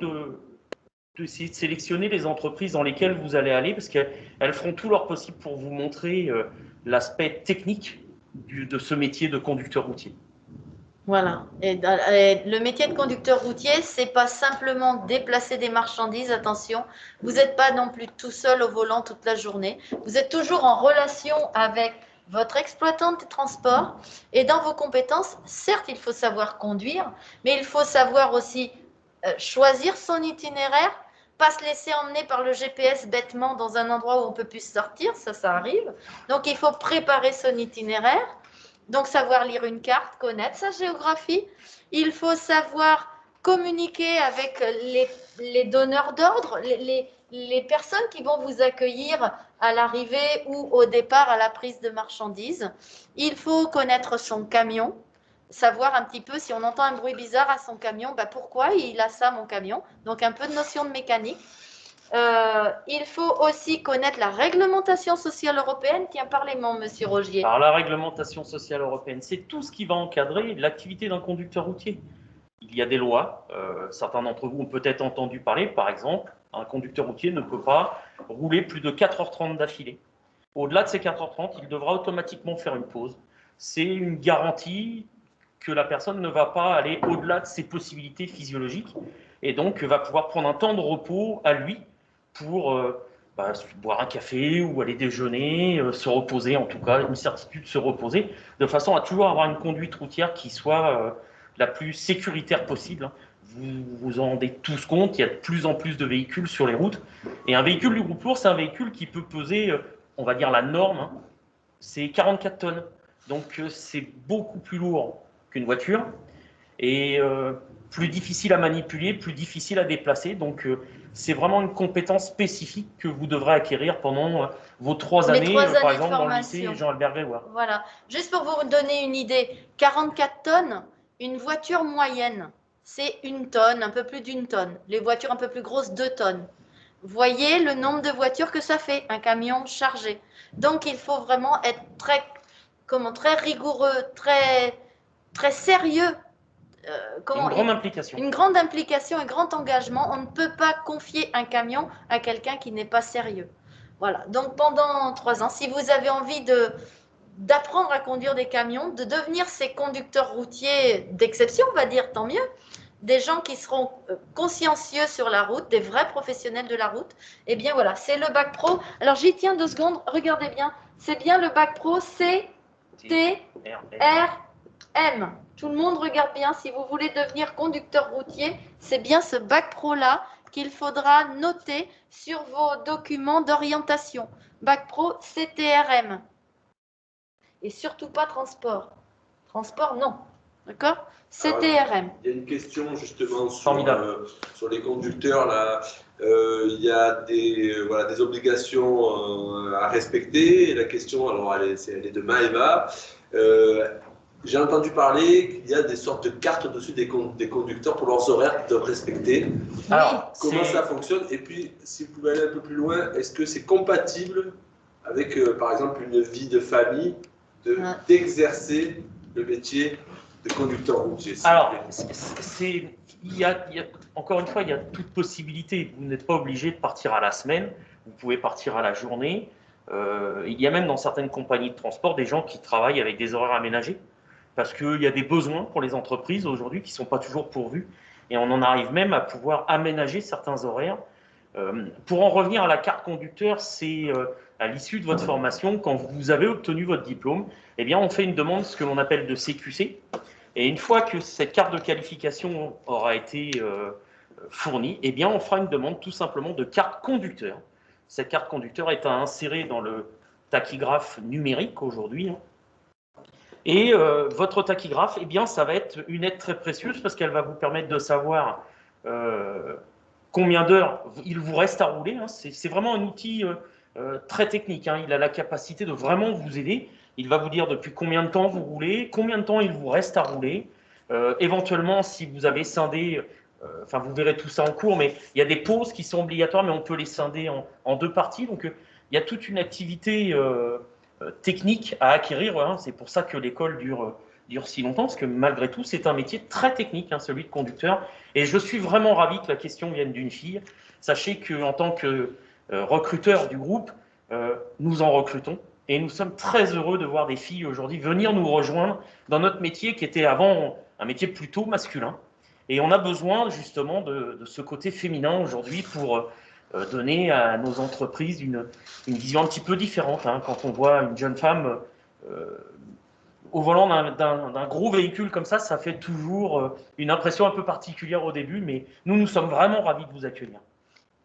d'essayer de sélectionner les entreprises dans lesquelles vous allez aller, parce qu'elles feront tout leur possible pour vous montrer l'aspect technique de ce métier de conducteur routier. Voilà. Et le métier de conducteur routier, c'est pas simplement déplacer des marchandises, attention. Vous n'êtes pas non plus tout seul au volant toute la journée. Vous êtes toujours en relation avec votre exploitant de transport. Et dans vos compétences, certes, il faut savoir conduire, mais il faut savoir aussi choisir son itinéraire, pas se laisser emmener par le GPS bêtement dans un endroit où on ne peut plus sortir, ça arrive. Donc, il faut préparer son itinéraire. Donc, savoir lire une carte, connaître sa géographie. Il faut savoir communiquer avec les donneurs d'ordre, les personnes qui vont vous accueillir à l'arrivée ou au départ à la prise de marchandises. Il faut connaître son camion, savoir un petit peu si on entend un bruit bizarre à son camion, pourquoi il a ça, mon camion. Donc, un peu de notion de mécanique. Il faut aussi connaître la réglementation sociale européenne. Tiens, parlez-moi, monsieur Rogier. Alors, la réglementation sociale européenne, c'est tout ce qui va encadrer l'activité d'un conducteur routier. Il y a des lois, certains d'entre vous ont peut-être entendu parler, par exemple, un conducteur routier ne peut pas rouler plus de 4h30 d'affilée. Au-delà de ces 4h30, il devra automatiquement faire une pause. C'est une garantie que la personne ne va pas aller au-delà de ses possibilités physiologiques et donc va pouvoir prendre un temps de repos à lui pour boire un café ou aller déjeuner, se reposer, en tout cas, une certitude, se reposer, de façon à toujours avoir une conduite routière qui soit la plus sécuritaire possible. Vous vous en rendez tous compte, il y a de plus en plus de véhicules sur les routes. Et un véhicule du groupe lourd, c'est un véhicule qui peut peser, on va dire la norme, hein, c'est 44 tonnes. Donc c'est beaucoup plus lourd qu'une voiture et plus difficile à manipuler, plus difficile à déplacer. Donc c'est vraiment une compétence spécifique que vous devrez acquérir pendant vos 3 années, par exemple dans le lycée Jean-Albert Grégoire. Voilà. Juste pour vous donner une idée, 44 tonnes, une voiture moyenne, c'est 1 tonne, un peu plus d'1 tonne. Les voitures un peu plus grosses, 2 tonnes. Voyez le nombre de voitures que ça fait, un camion chargé. Donc il faut vraiment être très rigoureux, très sérieux. Une grande implication. Une grande implication, un grand engagement. On ne peut pas confier un camion à quelqu'un qui n'est pas sérieux. Voilà. Donc pendant 3 ans, si vous avez envie d'apprendre à conduire des camions, de devenir ces conducteurs routiers d'exception, on va dire, tant mieux, des gens qui seront consciencieux sur la route, des vrais professionnels de la route, eh bien voilà, c'est le bac pro. Alors j'y tiens 2 secondes, regardez bien, c'est bien le bac pro CTRM. Tout le monde regarde bien, si vous voulez devenir conducteur routier, c'est bien ce bac pro-là qu'il faudra noter sur vos documents d'orientation. Bac Pro, CTRM. Et surtout pas transport. Transport, non. D'accord? CTRM. Il y a une question justement sur les conducteurs. Là, il y a des obligations à respecter. Et la question, alors elle est de Maëva. J'ai entendu parler qu'il y a des sortes de cartes au-dessus des conducteurs pour leurs horaires qu'ils doivent respecter. Alors, comment ça fonctionne? Et puis, si vous pouvez aller un peu plus loin, est-ce que c'est compatible avec, par exemple, une vie de famille, d'exercer le métier de conducteur routier? Alors, encore une fois, il y a toute possibilité. Vous n'êtes pas obligé de partir à la semaine, vous pouvez partir à la journée. Il y a même dans certaines compagnies de transport des gens qui travaillent avec des horaires aménagés parce qu'il y a des besoins pour les entreprises aujourd'hui qui ne sont pas toujours pourvus et on en arrive même à pouvoir aménager certains horaires. Pour en revenir à la carte conducteur, c'est à l'issue de votre formation, quand vous avez obtenu votre diplôme, eh bien, on fait une demande, ce que l'on appelle de CQC. Et une fois que cette carte de qualification aura été fournie, eh bien, on fera une demande tout simplement de carte conducteur. Cette carte conducteur est à insérer dans le tachygraphe numérique aujourd'hui. Et votre tachygraphe, eh bien, ça va être une aide très précieuse parce qu'elle va vous permettre de savoir combien d'heures il vous reste à rouler. C'est vraiment un outil très technique. Il a la capacité de vraiment vous aider. Il va vous dire depuis combien de temps vous roulez, combien de temps il vous reste à rouler. Éventuellement, si vous avez scindé, vous verrez tout ça en cours, mais il y a des pauses qui sont obligatoires, mais on peut les scinder en deux parties. Donc, il y a toute une activité technique à acquérir. C'est pour ça que l'école dure si longtemps, parce que malgré tout, c'est un métier très technique, celui de conducteur. Et je suis vraiment ravi que la question vienne d'une fille. Sachez qu'en tant que recruteur du groupe, nous en recrutons. Et nous sommes très heureux de voir des filles aujourd'hui venir nous rejoindre dans notre métier qui était avant un métier plutôt masculin. Et on a besoin justement de ce côté féminin aujourd'hui pour donner à nos entreprises une vision un petit peu différente. Quand on voit une jeune femme au volant d'un gros véhicule comme ça, ça fait toujours une impression un peu particulière au début, mais nous sommes vraiment ravis de vous accueillir.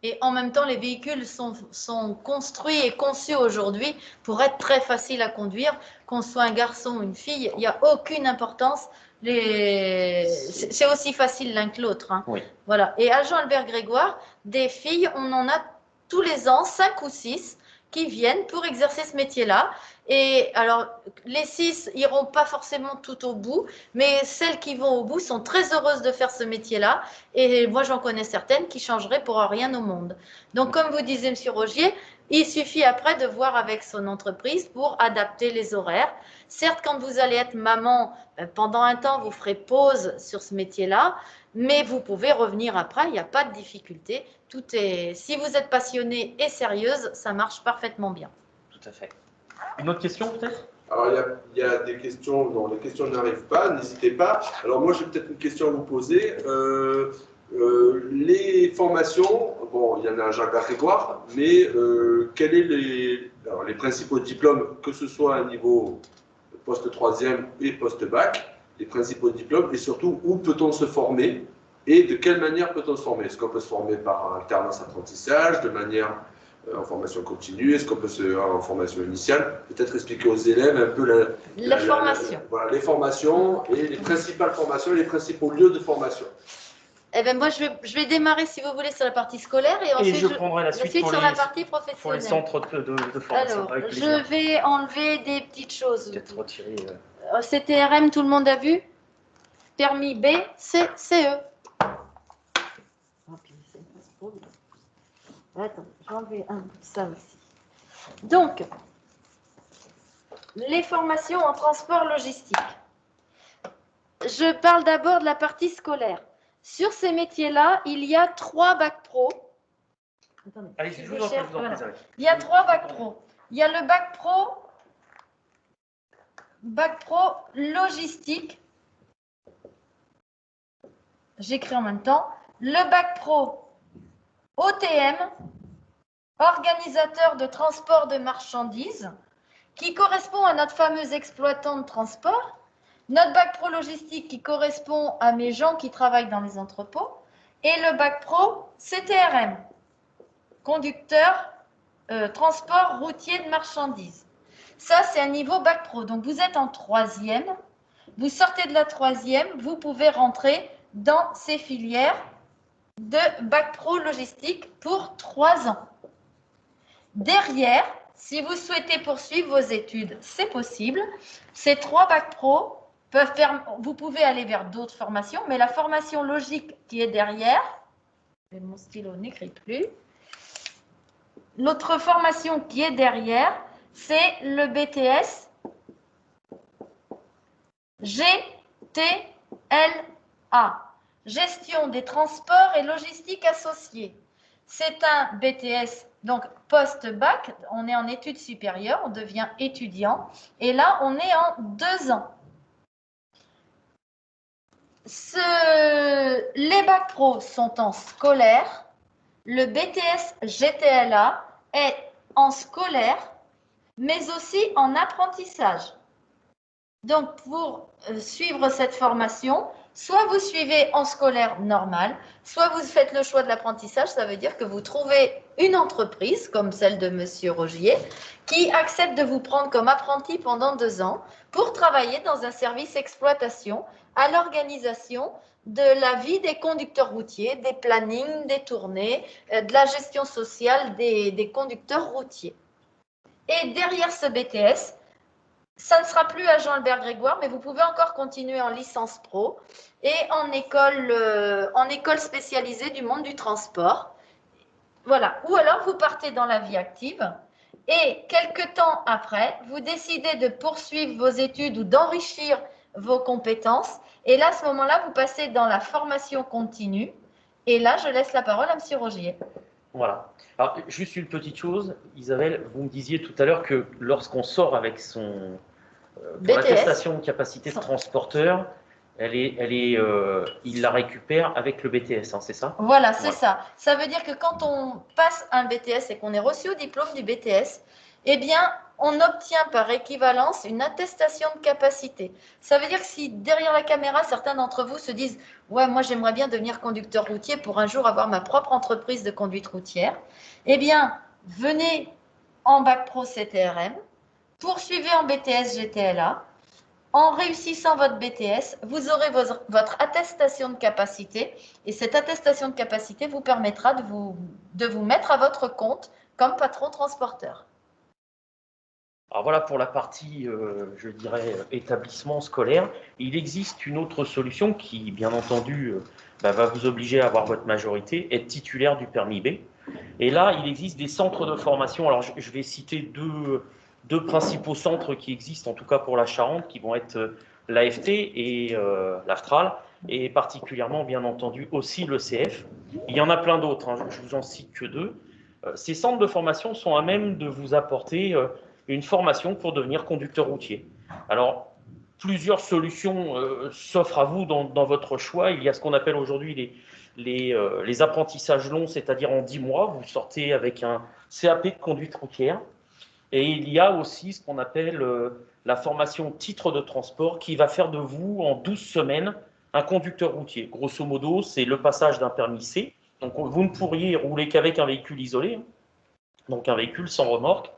Et en même temps, les véhicules sont construits et conçus aujourd'hui pour être très faciles à conduire. Qu'on soit un garçon ou une fille, il n'y a aucune importance. C'est aussi facile l'un que l'autre. Oui. Voilà. Et à Jean-Albert Grégoire, des filles, on en a tous les ans, 5 ou 6, qui viennent pour exercer ce métier-là. Et alors, les 6 iront pas forcément tout au bout, mais celles qui vont au bout sont très heureuses de faire ce métier-là. Et moi, j'en connais certaines qui changeraient pour rien au monde. Donc, comme vous disiez, M. Rogier, il suffit après de voir avec son entreprise pour adapter les horaires. Certes, quand vous allez être maman, pendant un temps, vous ferez pause sur ce métier-là, mais vous pouvez revenir après, il n'y a pas de difficulté. Si vous êtes passionnée et sérieuse, ça marche parfaitement bien. Tout à fait. Une autre question peut-être? Alors, il y a des questions dont les questions n'arrivent pas, n'hésitez pas. Alors, moi, j'ai peut-être une question à vous poser. Les formations, bon, il y en a à Jean-Albert Grégoire, mais quels sont les principaux diplômes, que ce soit à niveau post-troisième et post-bac, les principaux diplômes, et surtout, où peut-on se former et de quelle manière peut-on se former? Est-ce qu'on peut se former par alternance apprentissage, de manière en formation continue? Est-ce qu'on peut en formation initiale? Peut-être expliquer aux élèves un peu la formation. Voilà, les formations et les principales formations et les principaux lieux de formation. Eh bien, moi, je vais démarrer, si vous voulez, sur la partie scolaire et ensuite, je prendrai la suite sur la partie professionnelle. Pour les centres de formation. Alors, je vais enlever des petites choses. Peut-être retirer. CTRM, tout le monde a vu? Permis B, c'est CE. Attends, je vais enlever un bout de ça aussi. Donc, les formations en transport logistique. Je parle d'abord de la partie scolaire. Sur ces métiers-là, il y a 3 bacs pro. Attendez, allez, je vous en prie. Il y a 3 bacs pro. Il y a le bac pro logistique. J'écris en même temps. Le bac pro OTM, organisateur de transport de marchandises, qui correspond à notre fameux exploitant de transport. Notre bac pro logistique qui correspond à mes gens qui travaillent dans les entrepôts. Et le bac pro, CTRM, conducteur, transport routier de marchandises. Ça, c'est un niveau bac pro. Donc, vous êtes en 3e. Vous sortez de la 3e, vous pouvez rentrer dans ces filières de bac pro logistique pour 3 ans. Derrière, si vous souhaitez poursuivre vos études, c'est possible. Ces 3 bacs pro peuvent vous pouvez aller vers d'autres formations, mais la formation logique qui est derrière, mon stylo n'écrit plus, l'autre formation qui est derrière, c'est le BTS GTLA, Gestion des transports et logistique associée. C'est un BTS, donc post-bac, on est en études supérieures, on devient étudiant, et là, on est en 2 ans. Les bacs pro sont en scolaire, le BTS GTLA est en scolaire, mais aussi en apprentissage. Donc, pour suivre cette formation, soit vous suivez en scolaire normal, soit vous faites le choix de l'apprentissage. Ça veut dire que vous trouvez une entreprise, comme celle de M. Rogier, qui accepte de vous prendre comme apprenti pendant 2 ans pour travailler dans un service exploitation à l'organisation de la vie des conducteurs routiers, des plannings, des tournées, de la gestion sociale des conducteurs routiers. Et derrière ce BTS, ça ne sera plus à Jean-Albert Grégoire, mais vous pouvez encore continuer en licence pro et en école spécialisée du monde du transport. Voilà. Ou alors, vous partez dans la vie active et quelques temps après, vous décidez de poursuivre vos études ou d'enrichir vos compétences. Et là, à ce moment-là, vous passez dans la formation continue. Et là, je laisse la parole à M. Rogier. Voilà. Alors, juste une petite chose, Isabelle, vous me disiez tout à l'heure que lorsqu'on sort avec son l'attestation de capacité de transporteur, il la récupère avec le BTS, hein, c'est ça? Voilà, c'est ça. Ça veut dire que quand on passe un BTS et qu'on est reçu au diplôme du BTS, eh bien, on obtient par équivalence une attestation de capacité. Ça veut dire que si derrière la caméra, certains d'entre vous se disent « Ouais, moi j'aimerais bien devenir conducteur routier pour un jour avoir ma propre entreprise de conduite routière », eh bien, venez en bac pro CTRM, poursuivez en BTS GTLA. En réussissant votre BTS, vous aurez votre attestation de capacité et cette attestation de capacité vous permettra de vous mettre à votre compte comme patron transporteur. Alors voilà pour la partie, je dirais, établissement scolaire. Il existe une autre solution qui, bien entendu, va vous obliger à avoir votre majorité, être titulaire du permis B. Et là, il existe des centres de formation. Alors, je vais citer deux principaux centres qui existent, en tout cas pour la Charente, qui vont être l'AFT et l'AFTRAL, et particulièrement, bien entendu, aussi l'ECF. Il y en a plein d'autres, hein, je vous en cite que 2. Ces centres de formation sont à même de vous apporter une formation pour devenir conducteur routier. Alors, plusieurs solutions s'offrent à vous dans votre choix. Il y a ce qu'on appelle aujourd'hui les apprentissages longs, c'est-à-dire en 10 mois, vous sortez avec un CAP de conduite routière. Et il y a aussi ce qu'on appelle la formation titre de transport qui va faire de vous, en 12 semaines, un conducteur routier. Grosso modo, c'est le passage d'un permis C. Donc, vous ne pourriez rouler qu'avec un véhicule isolé, donc un véhicule sans remorque.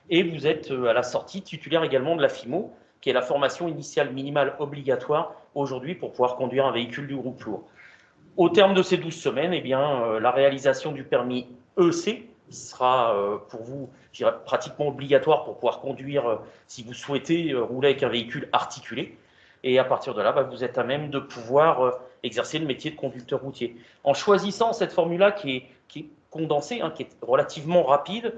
Et vous êtes à la sortie titulaire également de la FIMO, qui est la formation initiale minimale obligatoire aujourd'hui pour pouvoir conduire un véhicule du groupe lourd. Au terme de ces 12 semaines, eh bien, la réalisation du permis EC sera pour vous, je dirais, pratiquement obligatoire pour pouvoir conduire, si vous souhaitez rouler avec un véhicule articulé. Et à partir de là, vous êtes à même de pouvoir exercer le métier de conducteur routier. En choisissant cette formule-là qui est condensée, hein, qui est relativement rapide,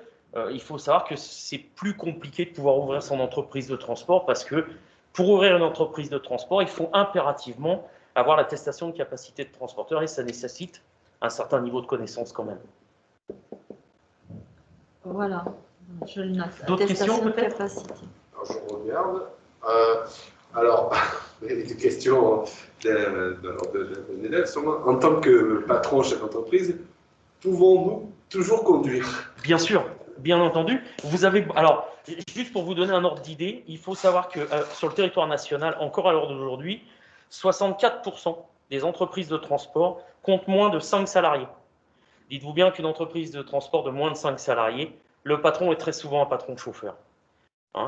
il faut savoir que c'est plus compliqué de pouvoir ouvrir son entreprise de transport parce que pour ouvrir une entreprise de transport, il faut impérativement avoir l'attestation de capacité de transporteur et ça nécessite un certain niveau de connaissance quand même. Voilà, je le note. D'autres questions peut-être? Alors, je regarde. Alors, des questions d'un élève. En tant que patron chef d'entreprise, pouvons-nous toujours conduire? Bien sûr, bien entendu. Vous avez, alors, juste pour vous donner un ordre d'idée, il faut savoir que sur le territoire national, encore à l'heure d'aujourd'hui, 64% des entreprises de transport compte moins de 5 salariés. Dites-vous bien qu'une entreprise de transport de moins de 5 salariés, le patron est très souvent un patron de chauffeur. Hein,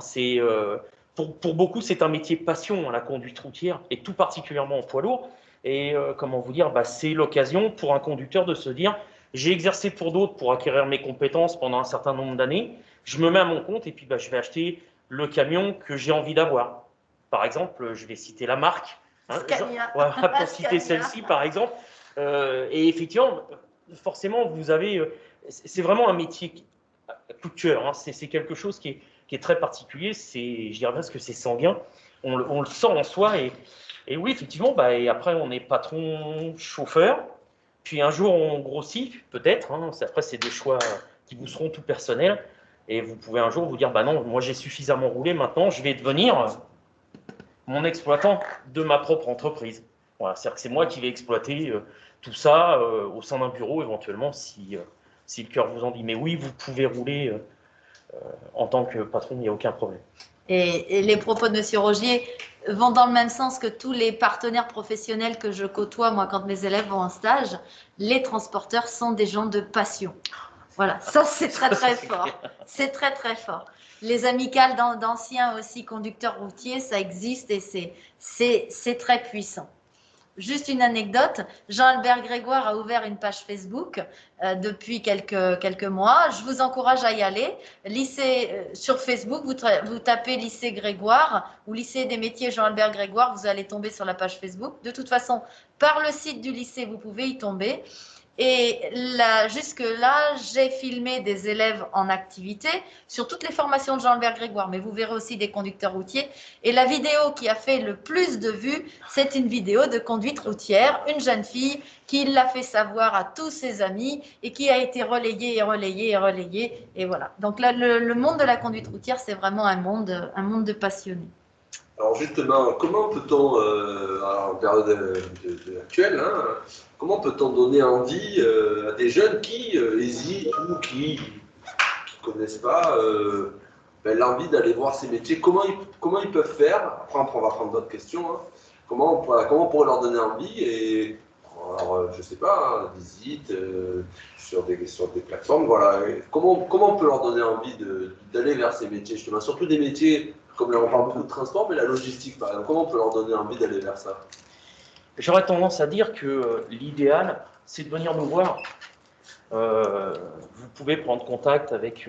pour beaucoup, c'est un métier passion, la conduite routière, et tout particulièrement en poids lourd. Et comment vous dire, c'est l'occasion pour un conducteur de se dire, j'ai exercé pour d'autres pour acquérir mes compétences pendant un certain nombre d'années, je me mets à mon compte et puis je vais acheter le camion que j'ai envie d'avoir. Par exemple, je vais citer la marque, pour citer celle-ci par exemple. Et effectivement, forcément, vous avez, c'est vraiment un métier coup de cœur, hein. C'est quelque chose qui est très particulier, je dirais parce que c'est sanguin, on le sent en soi, et oui, effectivement, et après on est patron, chauffeur, puis un jour on grossit, peut-être, hein, après c'est des choix qui vous seront tout personnels, et vous pouvez un jour vous dire, non, moi j'ai suffisamment roulé, maintenant je vais devenir mon exploitant de ma propre entreprise. Voilà, c'est-à-dire que c'est moi qui vais exploiter tout ça au sein d'un bureau, éventuellement, si le cœur vous en dit. Mais oui, vous pouvez rouler en tant que patron, il n'y a aucun problème. Et les propos de M. Rogier vont dans le même sens que tous les partenaires professionnels que je côtoie, moi, quand mes élèves vont en stage. Les transporteurs sont des gens de passion. Voilà, ça c'est très très fort. C'est très très fort. Les amicales d'anciens aussi conducteurs routiers, ça existe et c'est très puissant. Juste une anecdote, Jean-Albert Grégoire a ouvert une page Facebook depuis quelques mois. Je vous encourage à y aller. Sur Facebook, vous tapez lycée Grégoire ou lycée des métiers Jean-Albert Grégoire, vous allez tomber sur la page Facebook. De toute façon, par le site du lycée, vous pouvez y tomber. Et jusque-là, j'ai filmé des élèves en activité sur toutes les formations de Jean-Albert Grégoire, mais vous verrez aussi des conducteurs routiers. Et la vidéo qui a fait le plus de vues, c'est une vidéo de conduite routière, une jeune fille qui l'a fait savoir à tous ses amis et qui a été relayée et relayée et relayée. Et voilà. Donc là, le monde de la conduite routière, c'est vraiment un monde de passionnés. Alors justement, comment peut-on, en période actuelle, hein, comment peut-on donner envie à des jeunes qui hésitent ou qui ne connaissent pas l'envie d'aller voir ces métiers? Comment ils peuvent faire? Après, on va prendre d'autres questions. Hein. Comment on pourrait leur donner envie? Et alors, je ne sais pas, hein, visite sur des plateformes, voilà. Comment on peut leur donner envie d'aller vers ces métiers, justement, surtout des métiers comme là on parle beaucoup de transport, mais la logistique, par exemple, comment on peut leur donner envie d'aller vers ça? J'aurais tendance à dire que l'idéal, c'est de venir nous voir. Vous pouvez prendre contact avec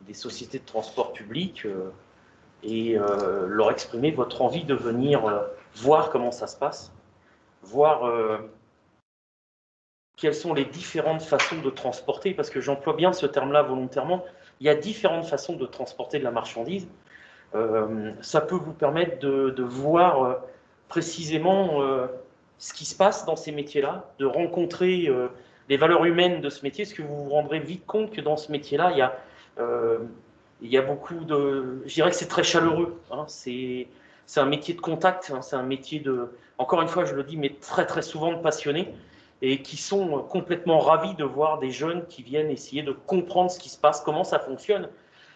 des sociétés de transport public et leur exprimer votre envie de venir voir comment ça se passe, voir quelles sont les différentes façons de transporter, parce que j'emploie bien ce terme-là volontairement. Il y a différentes façons de transporter de la marchandise. Ça peut vous permettre de voir précisément ce qui se passe dans ces métiers-là, de rencontrer les valeurs humaines de ce métier, parce que vous vous rendrez vite compte que dans ce métier-là, il y a beaucoup de... Je dirais que c'est très chaleureux. Hein, c'est un métier de contact, hein, c'est un métier encore une fois, je le dis, mais très très souvent de passionnés, et qui sont complètement ravis de voir des jeunes qui viennent essayer de comprendre ce qui se passe, comment ça fonctionne.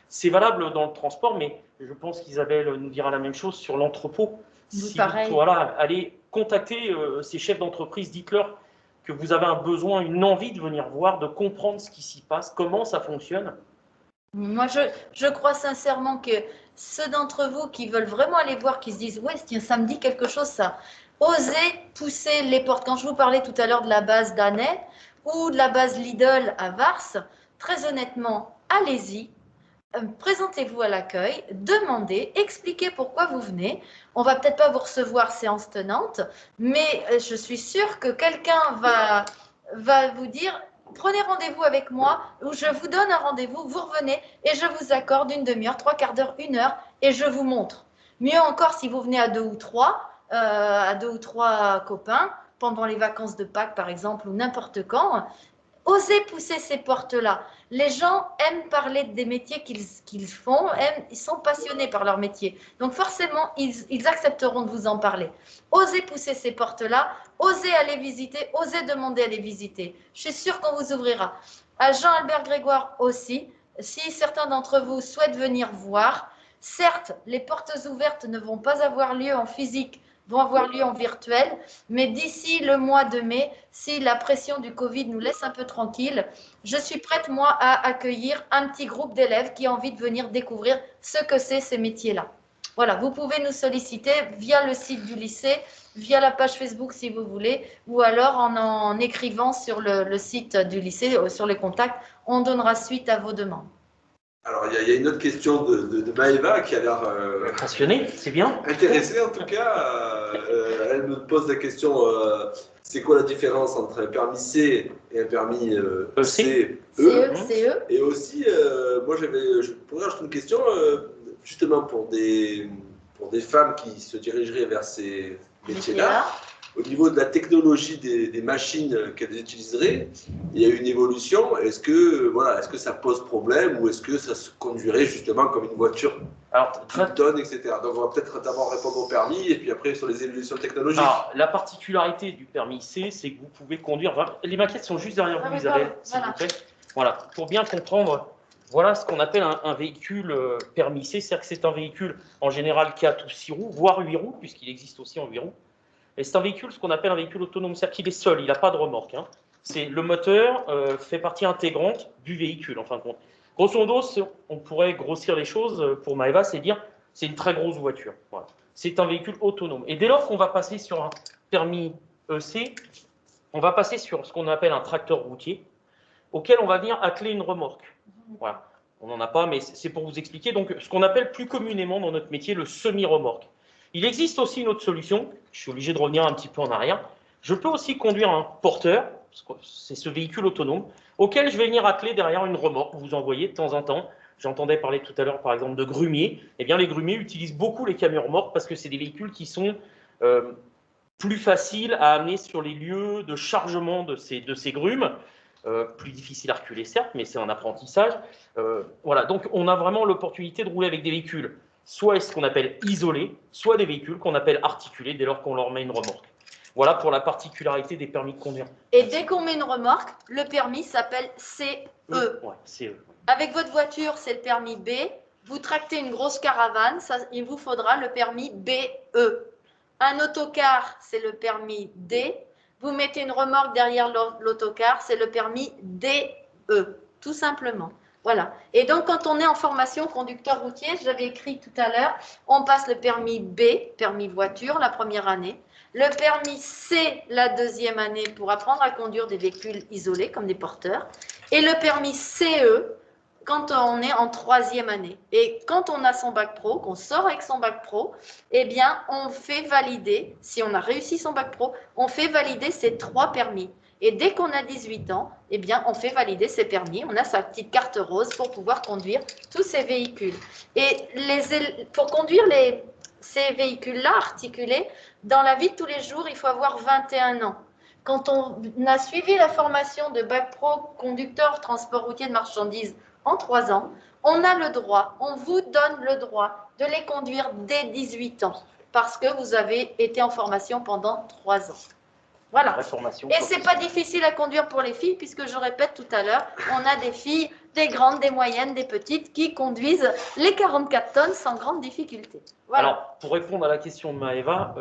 C'est valable dans le transport, mais je pense qu'Isabelle nous dira la même chose sur l'entrepôt. Allez contacter ces chefs d'entreprise, dites-leur que vous avez un besoin, une envie de venir voir, de comprendre ce qui s'y passe, comment ça fonctionne. Moi, je crois sincèrement que ceux d'entre vous qui veulent vraiment aller voir, qui se disent « ouais, tiens, ça me dit quelque chose, ça », osez pousser les portes. Quand je vous parlais tout à l'heure de la base d'Annay ou de la base Lidl à Vars, très honnêtement, allez-y. Présentez-vous à l'accueil, demandez, expliquez pourquoi vous venez. On va peut-être pas vous recevoir séance tenante, mais je suis sûre que quelqu'un va vous dire prenez rendez-vous avec moi ou je vous donne un rendez-vous, vous revenez et je vous accorde une demi-heure, 3/4 d'heure, 1 heure et je vous montre. Mieux encore si vous venez à 2 ou 3 copains pendant les vacances de Pâques par exemple ou n'importe quand. Osez pousser ces portes-là. Les gens aiment parler des métiers qu'ils font, ils sont passionnés par leur métier. Donc forcément, ils accepteront de vous en parler. Osez pousser ces portes-là, osez aller visiter, osez demander à les visiter. Je suis sûre qu'on vous ouvrira. À Jean-Albert Grégoire aussi, si certains d'entre vous souhaitent venir voir, certes, les portes ouvertes ne vont pas avoir lieu en physique vont avoir lieu en virtuel. Mais d'ici le mois de mai, si la pression du Covid nous laisse un peu tranquille, je suis prête, moi, à accueillir un petit groupe d'élèves qui ont envie de venir découvrir ce que c'est ces métiers-là. Voilà, vous pouvez nous solliciter via le site du lycée, via la page Facebook si vous voulez, ou alors en écrivant sur le site du lycée, sur les contacts, on donnera suite à vos demandes. Alors, il y a une autre question de Maëva qui a l'air passionnée, c'est bien. intéressée en tout cas. Elle me pose la question, c'est quoi la différence entre un permis C et un permis CE? CE. Et aussi, moi je pourrais rajouter une question, justement pour des femmes qui se dirigeraient vers ces métiers-là. Au niveau de la technologie des machines qu'elles utiliseraient, il y a une évolution. Est-ce que ça pose problème ou est-ce que ça se conduirait justement comme une voiture d'une tonne, etc. Donc on va peut-être d'abord répondre au permis et puis après sur les évolutions technologiques. Alors, la particularité du permis C, c'est que vous pouvez conduire. Les maquettes sont juste derrière vous, Isabelle, s'il vous plaît. Voilà, pour bien comprendre, voilà ce qu'on appelle un véhicule permis C, c'est-à-dire que c'est un véhicule en général 4 ou 6 roues, voire 8 roues, puisqu'il existe aussi en 8 roues. Et c'est un véhicule, ce qu'on appelle un véhicule autonome, c'est-à-dire qu'il est seul, il n'a pas de remorque. Hein. Le moteur fait partie intégrante du véhicule, en fin de compte. Grosso modo, on pourrait grossir les choses pour Maëva, c'est dire c'est une très grosse voiture. Voilà. C'est un véhicule autonome. Et dès lors qu'on va passer sur un permis EC, on va passer sur ce qu'on appelle un tracteur routier, auquel on va venir atteler une remorque. Voilà. On n'en a pas, mais c'est pour vous expliquer. Donc, ce qu'on appelle plus communément dans notre métier le semi-remorque. Il existe aussi une autre solution, je suis obligé de revenir un petit peu en arrière. Je peux aussi conduire un porteur, c'est ce véhicule autonome, auquel je vais venir atteler derrière une remorque, vous en voyez de temps en temps. J'entendais parler tout à l'heure par exemple de grumiers. Eh bien les grumiers utilisent beaucoup les camions remorques parce que c'est des véhicules qui sont plus faciles à amener sur les lieux de chargement de ces grumes. Plus difficile à reculer certes, mais c'est un apprentissage. Voilà, donc on a vraiment l'opportunité de rouler avec des véhicules soit ce qu'on appelle isolés, soit des véhicules qu'on appelle articulés dès lors qu'on leur met une remorque. Voilà pour la particularité des permis de conduire. Et dès qu'on met une remorque, le permis s'appelle CE. Ouais, CE. Avec votre voiture, c'est le permis B. Vous tractez une grosse caravane, il vous faudra le permis BE. Un autocar, c'est le permis D. Vous mettez une remorque derrière l'autocar, c'est le permis DE, tout simplement. Voilà. Et donc, quand on est en formation conducteur routier, j'avais écrit tout à l'heure, on passe le permis B, permis voiture, la première année. Le permis C, la deuxième année, pour apprendre à conduire des véhicules isolés, comme des porteurs. Et le permis CE, quand on est en troisième année. Et quand on a son bac pro, qu'on sort avec son bac pro, eh bien, on fait valider, si on a réussi son bac pro, on fait valider ces 3 permis. Et dès qu'on a 18 ans, eh bien, on fait valider ces permis. On a sa petite carte rose pour pouvoir conduire tous ces véhicules. Et pour conduire ces véhicules-là articulés, dans la vie de tous les jours, il faut avoir 21 ans. Quand on a suivi la formation de bac pro conducteur transport routier de marchandises en 3 ans, on a le droit, on vous donne le droit de les conduire dès 18 ans parce que vous avez été en formation pendant 3 ans. Voilà. Et c'est pas difficile à conduire pour les filles, puisque je répète tout à l'heure, on a des filles, des grandes, des moyennes, des petites, qui conduisent les 44 tonnes sans grande difficulté. Voilà. Alors, pour répondre à la question de Maëva,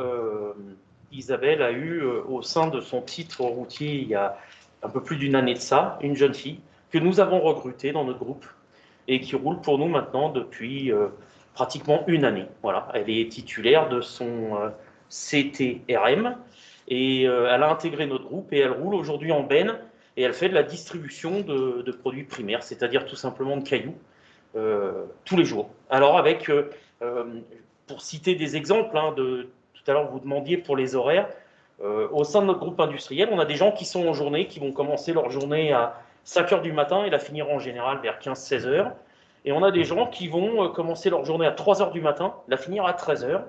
Isabelle a eu au sein de son titre routier, il y a un peu plus d'une année de ça, une jeune fille que nous avons recrutée dans notre groupe et qui roule pour nous maintenant depuis pratiquement une année. Voilà, elle est titulaire de son CTRM. Et elle a intégré notre groupe et elle roule aujourd'hui en benne et elle fait de la distribution de produits primaires, c'est-à-dire tout simplement de cailloux, tous les jours. Alors avec, pour citer des exemples, tout à l'heure vous demandiez pour les horaires, au sein de notre groupe industriel, on a des gens qui sont en journée, qui vont commencer leur journée à 5 h du matin et la finiront en général vers 15-16 h. Et on a des gens qui vont commencer leur journée à 3 h du matin, la finir à 13 h.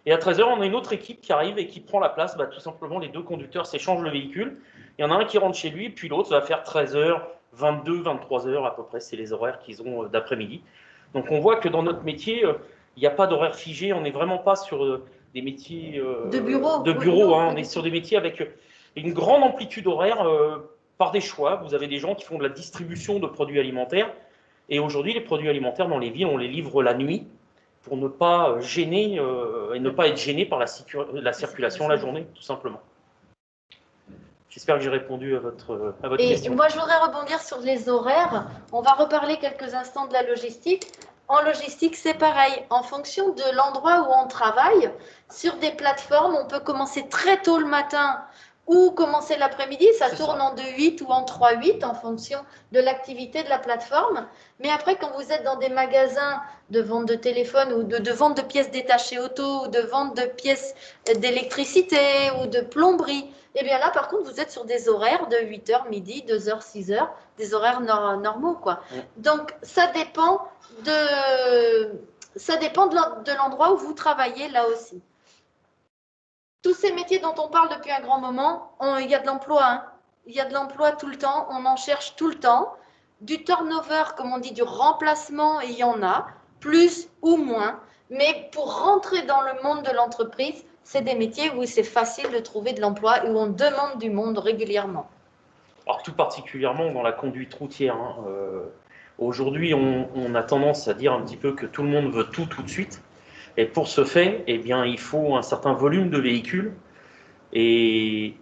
Et à 13 h, on a une autre équipe qui arrive et qui prend la place. Tout simplement, les deux conducteurs s'échangent le véhicule. Il y en a un qui rentre chez lui, puis l'autre va faire 13 h, 22, 23 h à peu près. C'est les horaires qu'ils ont d'après-midi. Donc on voit que dans notre métier, il n'y a pas d'horaire figé. On n'est vraiment pas sur des métiers de bureau. On est sur des métiers avec une grande amplitude horaire par des choix. Vous avez des gens qui font de la distribution de produits alimentaires. Et aujourd'hui, les produits alimentaires dans les villes, on les livre la nuit. pour ne pas gêner et ne pas être gêné par la circulation la journée, tout simplement. J'espère que j'ai répondu à votre question. Et moi, je voudrais rebondir sur les horaires. On va reparler quelques instants de la logistique. En logistique, c'est pareil. En fonction de l'endroit où on travaille, sur des plateformes, on peut commencer très tôt le matin ou commencer l'après-midi. Ça tourne en 2-8 ou en 3-8 en fonction de l'activité de la plateforme. Mais après, quand vous êtes dans des magasins de vente de téléphone ou de vente de pièces détachées auto ou de vente de pièces d'électricité ou de plomberie, et bien là, par contre, vous êtes sur des horaires de 8h, midi, 2h, 6h, des horaires normaux, quoi. Donc, ça dépend de l'endroit où vous travaillez, là aussi. Tous ces métiers dont on parle depuis un grand moment, il y a de l'emploi, hein. Il y a de l'emploi tout le temps, on en cherche tout le temps. Du turnover, comme on dit, du remplacement, il y en a, plus ou moins. Mais pour rentrer dans le monde de l'entreprise, c'est des métiers où c'est facile de trouver de l'emploi et où on demande du monde régulièrement. Alors, tout particulièrement dans la conduite routière. Hein. Aujourd'hui, on a tendance à dire un petit peu que tout le monde veut tout de suite. Et pour ce fait, eh bien, il faut un certain volume de véhicules. Et il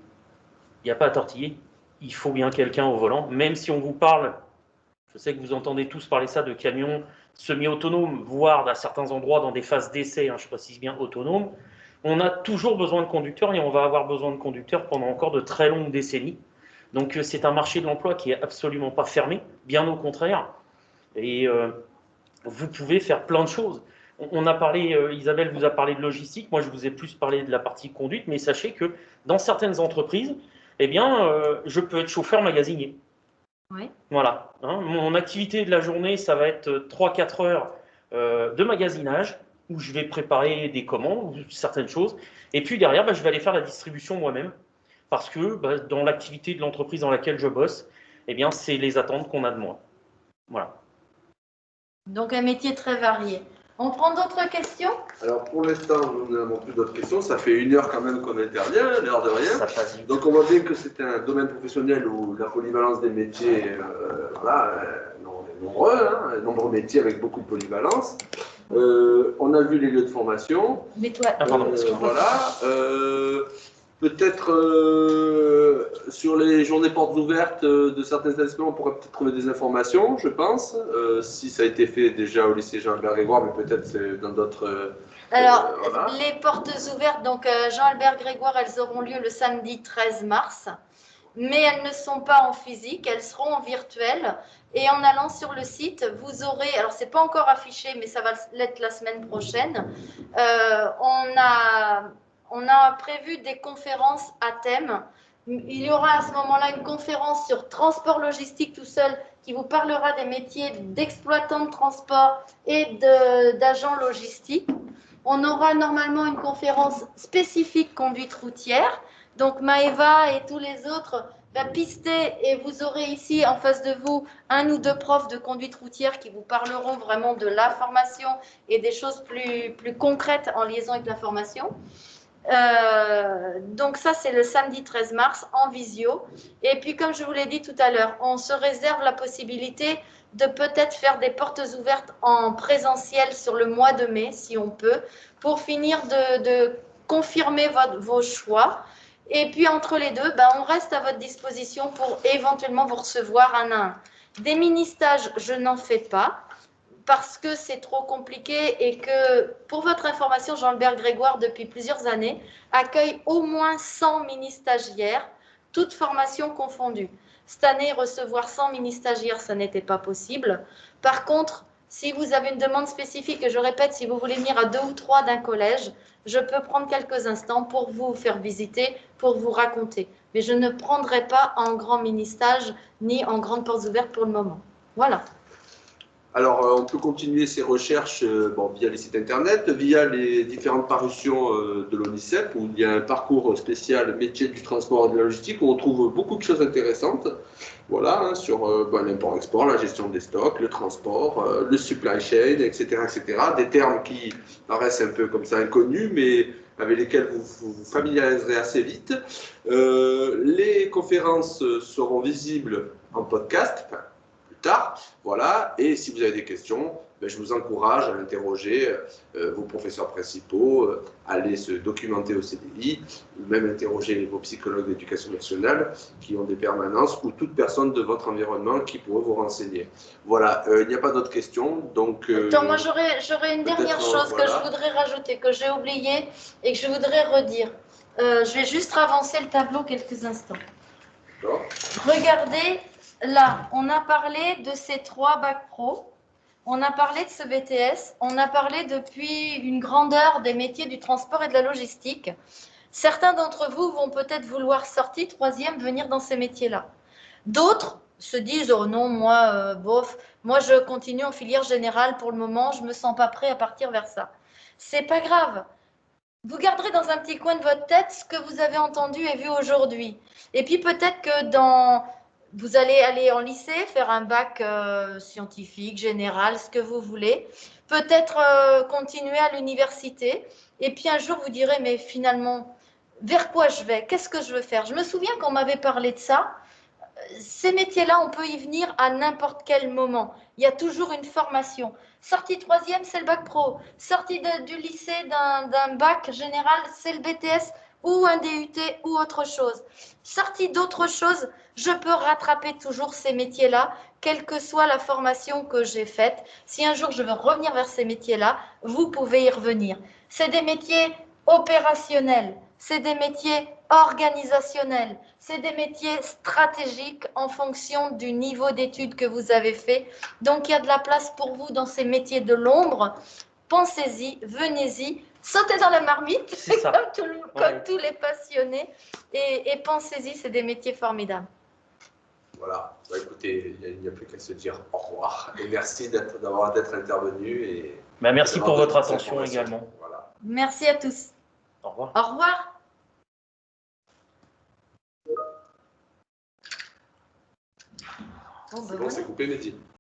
n'y a pas à tortiller. Il faut bien quelqu'un au volant. Même si on vous parle, je sais que vous entendez tous parler ça de camions semi-autonomes, voire à certains endroits dans des phases d'essai, hein, je précise bien autonomes. On a toujours besoin de conducteurs et on va avoir besoin de conducteurs pendant encore de très longues décennies. Donc c'est un marché de l'emploi qui est absolument pas fermé, bien au contraire. Et vous pouvez faire plein de choses. On a parlé, Isabelle vous a parlé de logistique, moi je vous ai plus parlé de la partie conduite, mais sachez que dans certaines entreprises, eh bien, je peux être chauffeur magasinier. Oui. Voilà. Hein, mon activité de la journée, ça va être 3-4 heures de magasinage, où je vais préparer des commandes ou certaines choses. Et puis derrière, je vais aller faire la distribution moi-même. Parce que dans l'activité de l'entreprise dans laquelle je bosse, eh bien, c'est les attentes qu'on a de moi. Voilà. Donc un métier très varié. On prend d'autres questions? Alors pour l'instant, nous n'avons plus d'autres questions. Ça fait 1 heure quand même qu'on intervient, l'air de rien. Ça passe vite. Donc on voit bien que c'est un domaine professionnel où la polyvalence des métiers, nombreux, hein, nombreux métiers avec beaucoup de polyvalence. On a vu les lieux de formation. Mais toi, voilà. Peut-être sur les journées portes ouvertes de certains établissements, on pourrait peut-être trouver des informations, je pense. Si ça a été fait déjà au lycée Jean-Albert Grégoire, mais peut-être c'est dans d'autres. Alors, voilà. les portes ouvertes, donc Jean-Albert Grégoire, elles auront lieu le samedi 13 mars, mais elles ne sont pas en physique, elles seront en virtuel. Et en allant sur le site, vous aurez, alors c'est pas encore affiché, mais ça va l'être la semaine prochaine, on a prévu des conférences à thème. Il y aura à ce moment-là une conférence sur transport logistique tout seul qui vous parlera des métiers d'exploitant de transport et d'agent logistique. On aura normalement une conférence spécifique conduite routière. Donc Maëva et tous les autres pister et vous aurez ici en face de vous 1 ou 2 profs de conduite routière qui vous parleront vraiment de la formation et des choses plus concrètes en liaison avec la formation. Donc ça, c'est le samedi 13 mars en visio. Et puis, comme je vous l'ai dit tout à l'heure, on se réserve la possibilité de peut-être faire des portes ouvertes en présentiel sur le mois de mai, si on peut, pour finir de confirmer vos choix. Et puis, entre les deux, on reste à votre disposition pour éventuellement vous recevoir un à un. Des mini-stages, je n'en fais pas, parce que c'est trop compliqué et que, pour votre information, Jean-Albert Grégoire, depuis plusieurs années, accueille au moins 100 mini-stagiaires, toutes formations confondues. Cette année, recevoir 100 mini-stagiaires, ça n'était pas possible. Par contre, si vous avez une demande spécifique, et je répète, si vous voulez venir à 2 ou 3 d'un collège, je peux prendre quelques instants pour vous faire visiter, pour vous raconter. Mais je ne prendrai pas en grand mini-stage ni en grande porte ouverte pour le moment. Voilà. Alors, on peut continuer ces recherches via les sites internet, via les différentes parutions de l'ONICEP, où il y a un parcours spécial métier du transport et de la logistique, où on trouve beaucoup de choses intéressantes. Voilà, hein, sur l'import-export, la gestion des stocks, le transport, le supply chain, etc., etc. Des termes qui paraissent un peu comme ça inconnus, mais avec lesquels vous vous familiariserez assez vite. Les conférences seront visibles en podcast, tard, voilà, et si vous avez des questions, ben, je vous encourage à interroger vos professeurs principaux, aller se documenter au CDI, ou même interroger vos psychologues d'éducation nationale qui ont des permanences ou toute personne de votre environnement qui pourrait vous renseigner. Voilà, il n'y a pas d'autres questions. Donc, Attends, moi j'aurais une dernière chose que je voudrais rajouter, que j'ai oublié et que je voudrais redire. Je vais juste avancer le tableau quelques instants. Regardez, là, on a parlé de ces 3 bacs pro, on a parlé de ce BTS, on a parlé depuis une grande heure des métiers du transport et de la logistique. Certains d'entre vous vont peut-être vouloir sortir 3e, venir dans ces métiers-là. D'autres se disent, oh non, moi, bof, moi je continue en filière générale pour le moment, je ne me sens pas prêt à partir vers ça. C'est pas grave. Vous garderez dans un petit coin de votre tête ce que vous avez entendu et vu aujourd'hui. Et puis peut-être que vous allez aller en lycée, faire un bac scientifique, général, ce que vous voulez. Peut-être continuer à l'université. Et puis un jour, vous direz, mais finalement, vers quoi je vais? Qu'est-ce que je veux faire? Je me souviens qu'on m'avait parlé de ça. Ces métiers-là, on peut y venir à n'importe quel moment. Il y a toujours une formation. Sortie 3e, c'est le bac pro. Sortie du lycée d'un bac général, c'est le BTS ou un DUT ou autre chose. Sortie d'autre chose, je peux rattraper toujours ces métiers-là, quelle que soit la formation que j'ai faite. Si un jour je veux revenir vers ces métiers-là, vous pouvez y revenir. C'est des métiers opérationnels, c'est des métiers organisationnels, c'est des métiers stratégiques en fonction du niveau d'études que vous avez fait. Donc, il y a de la place pour vous dans ces métiers de l'ombre. Pensez-y, venez-y, sautez dans la marmite, comme tous les passionnés, et pensez-y, c'est des métiers formidables. Voilà, bah, écoutez, il n'y a plus qu'à se dire au revoir. Et merci d'être intervenu. Et merci pour votre attention également. Voilà. Merci à tous. Au revoir. Au revoir. C'est bon, c'est coupé, Mehdi.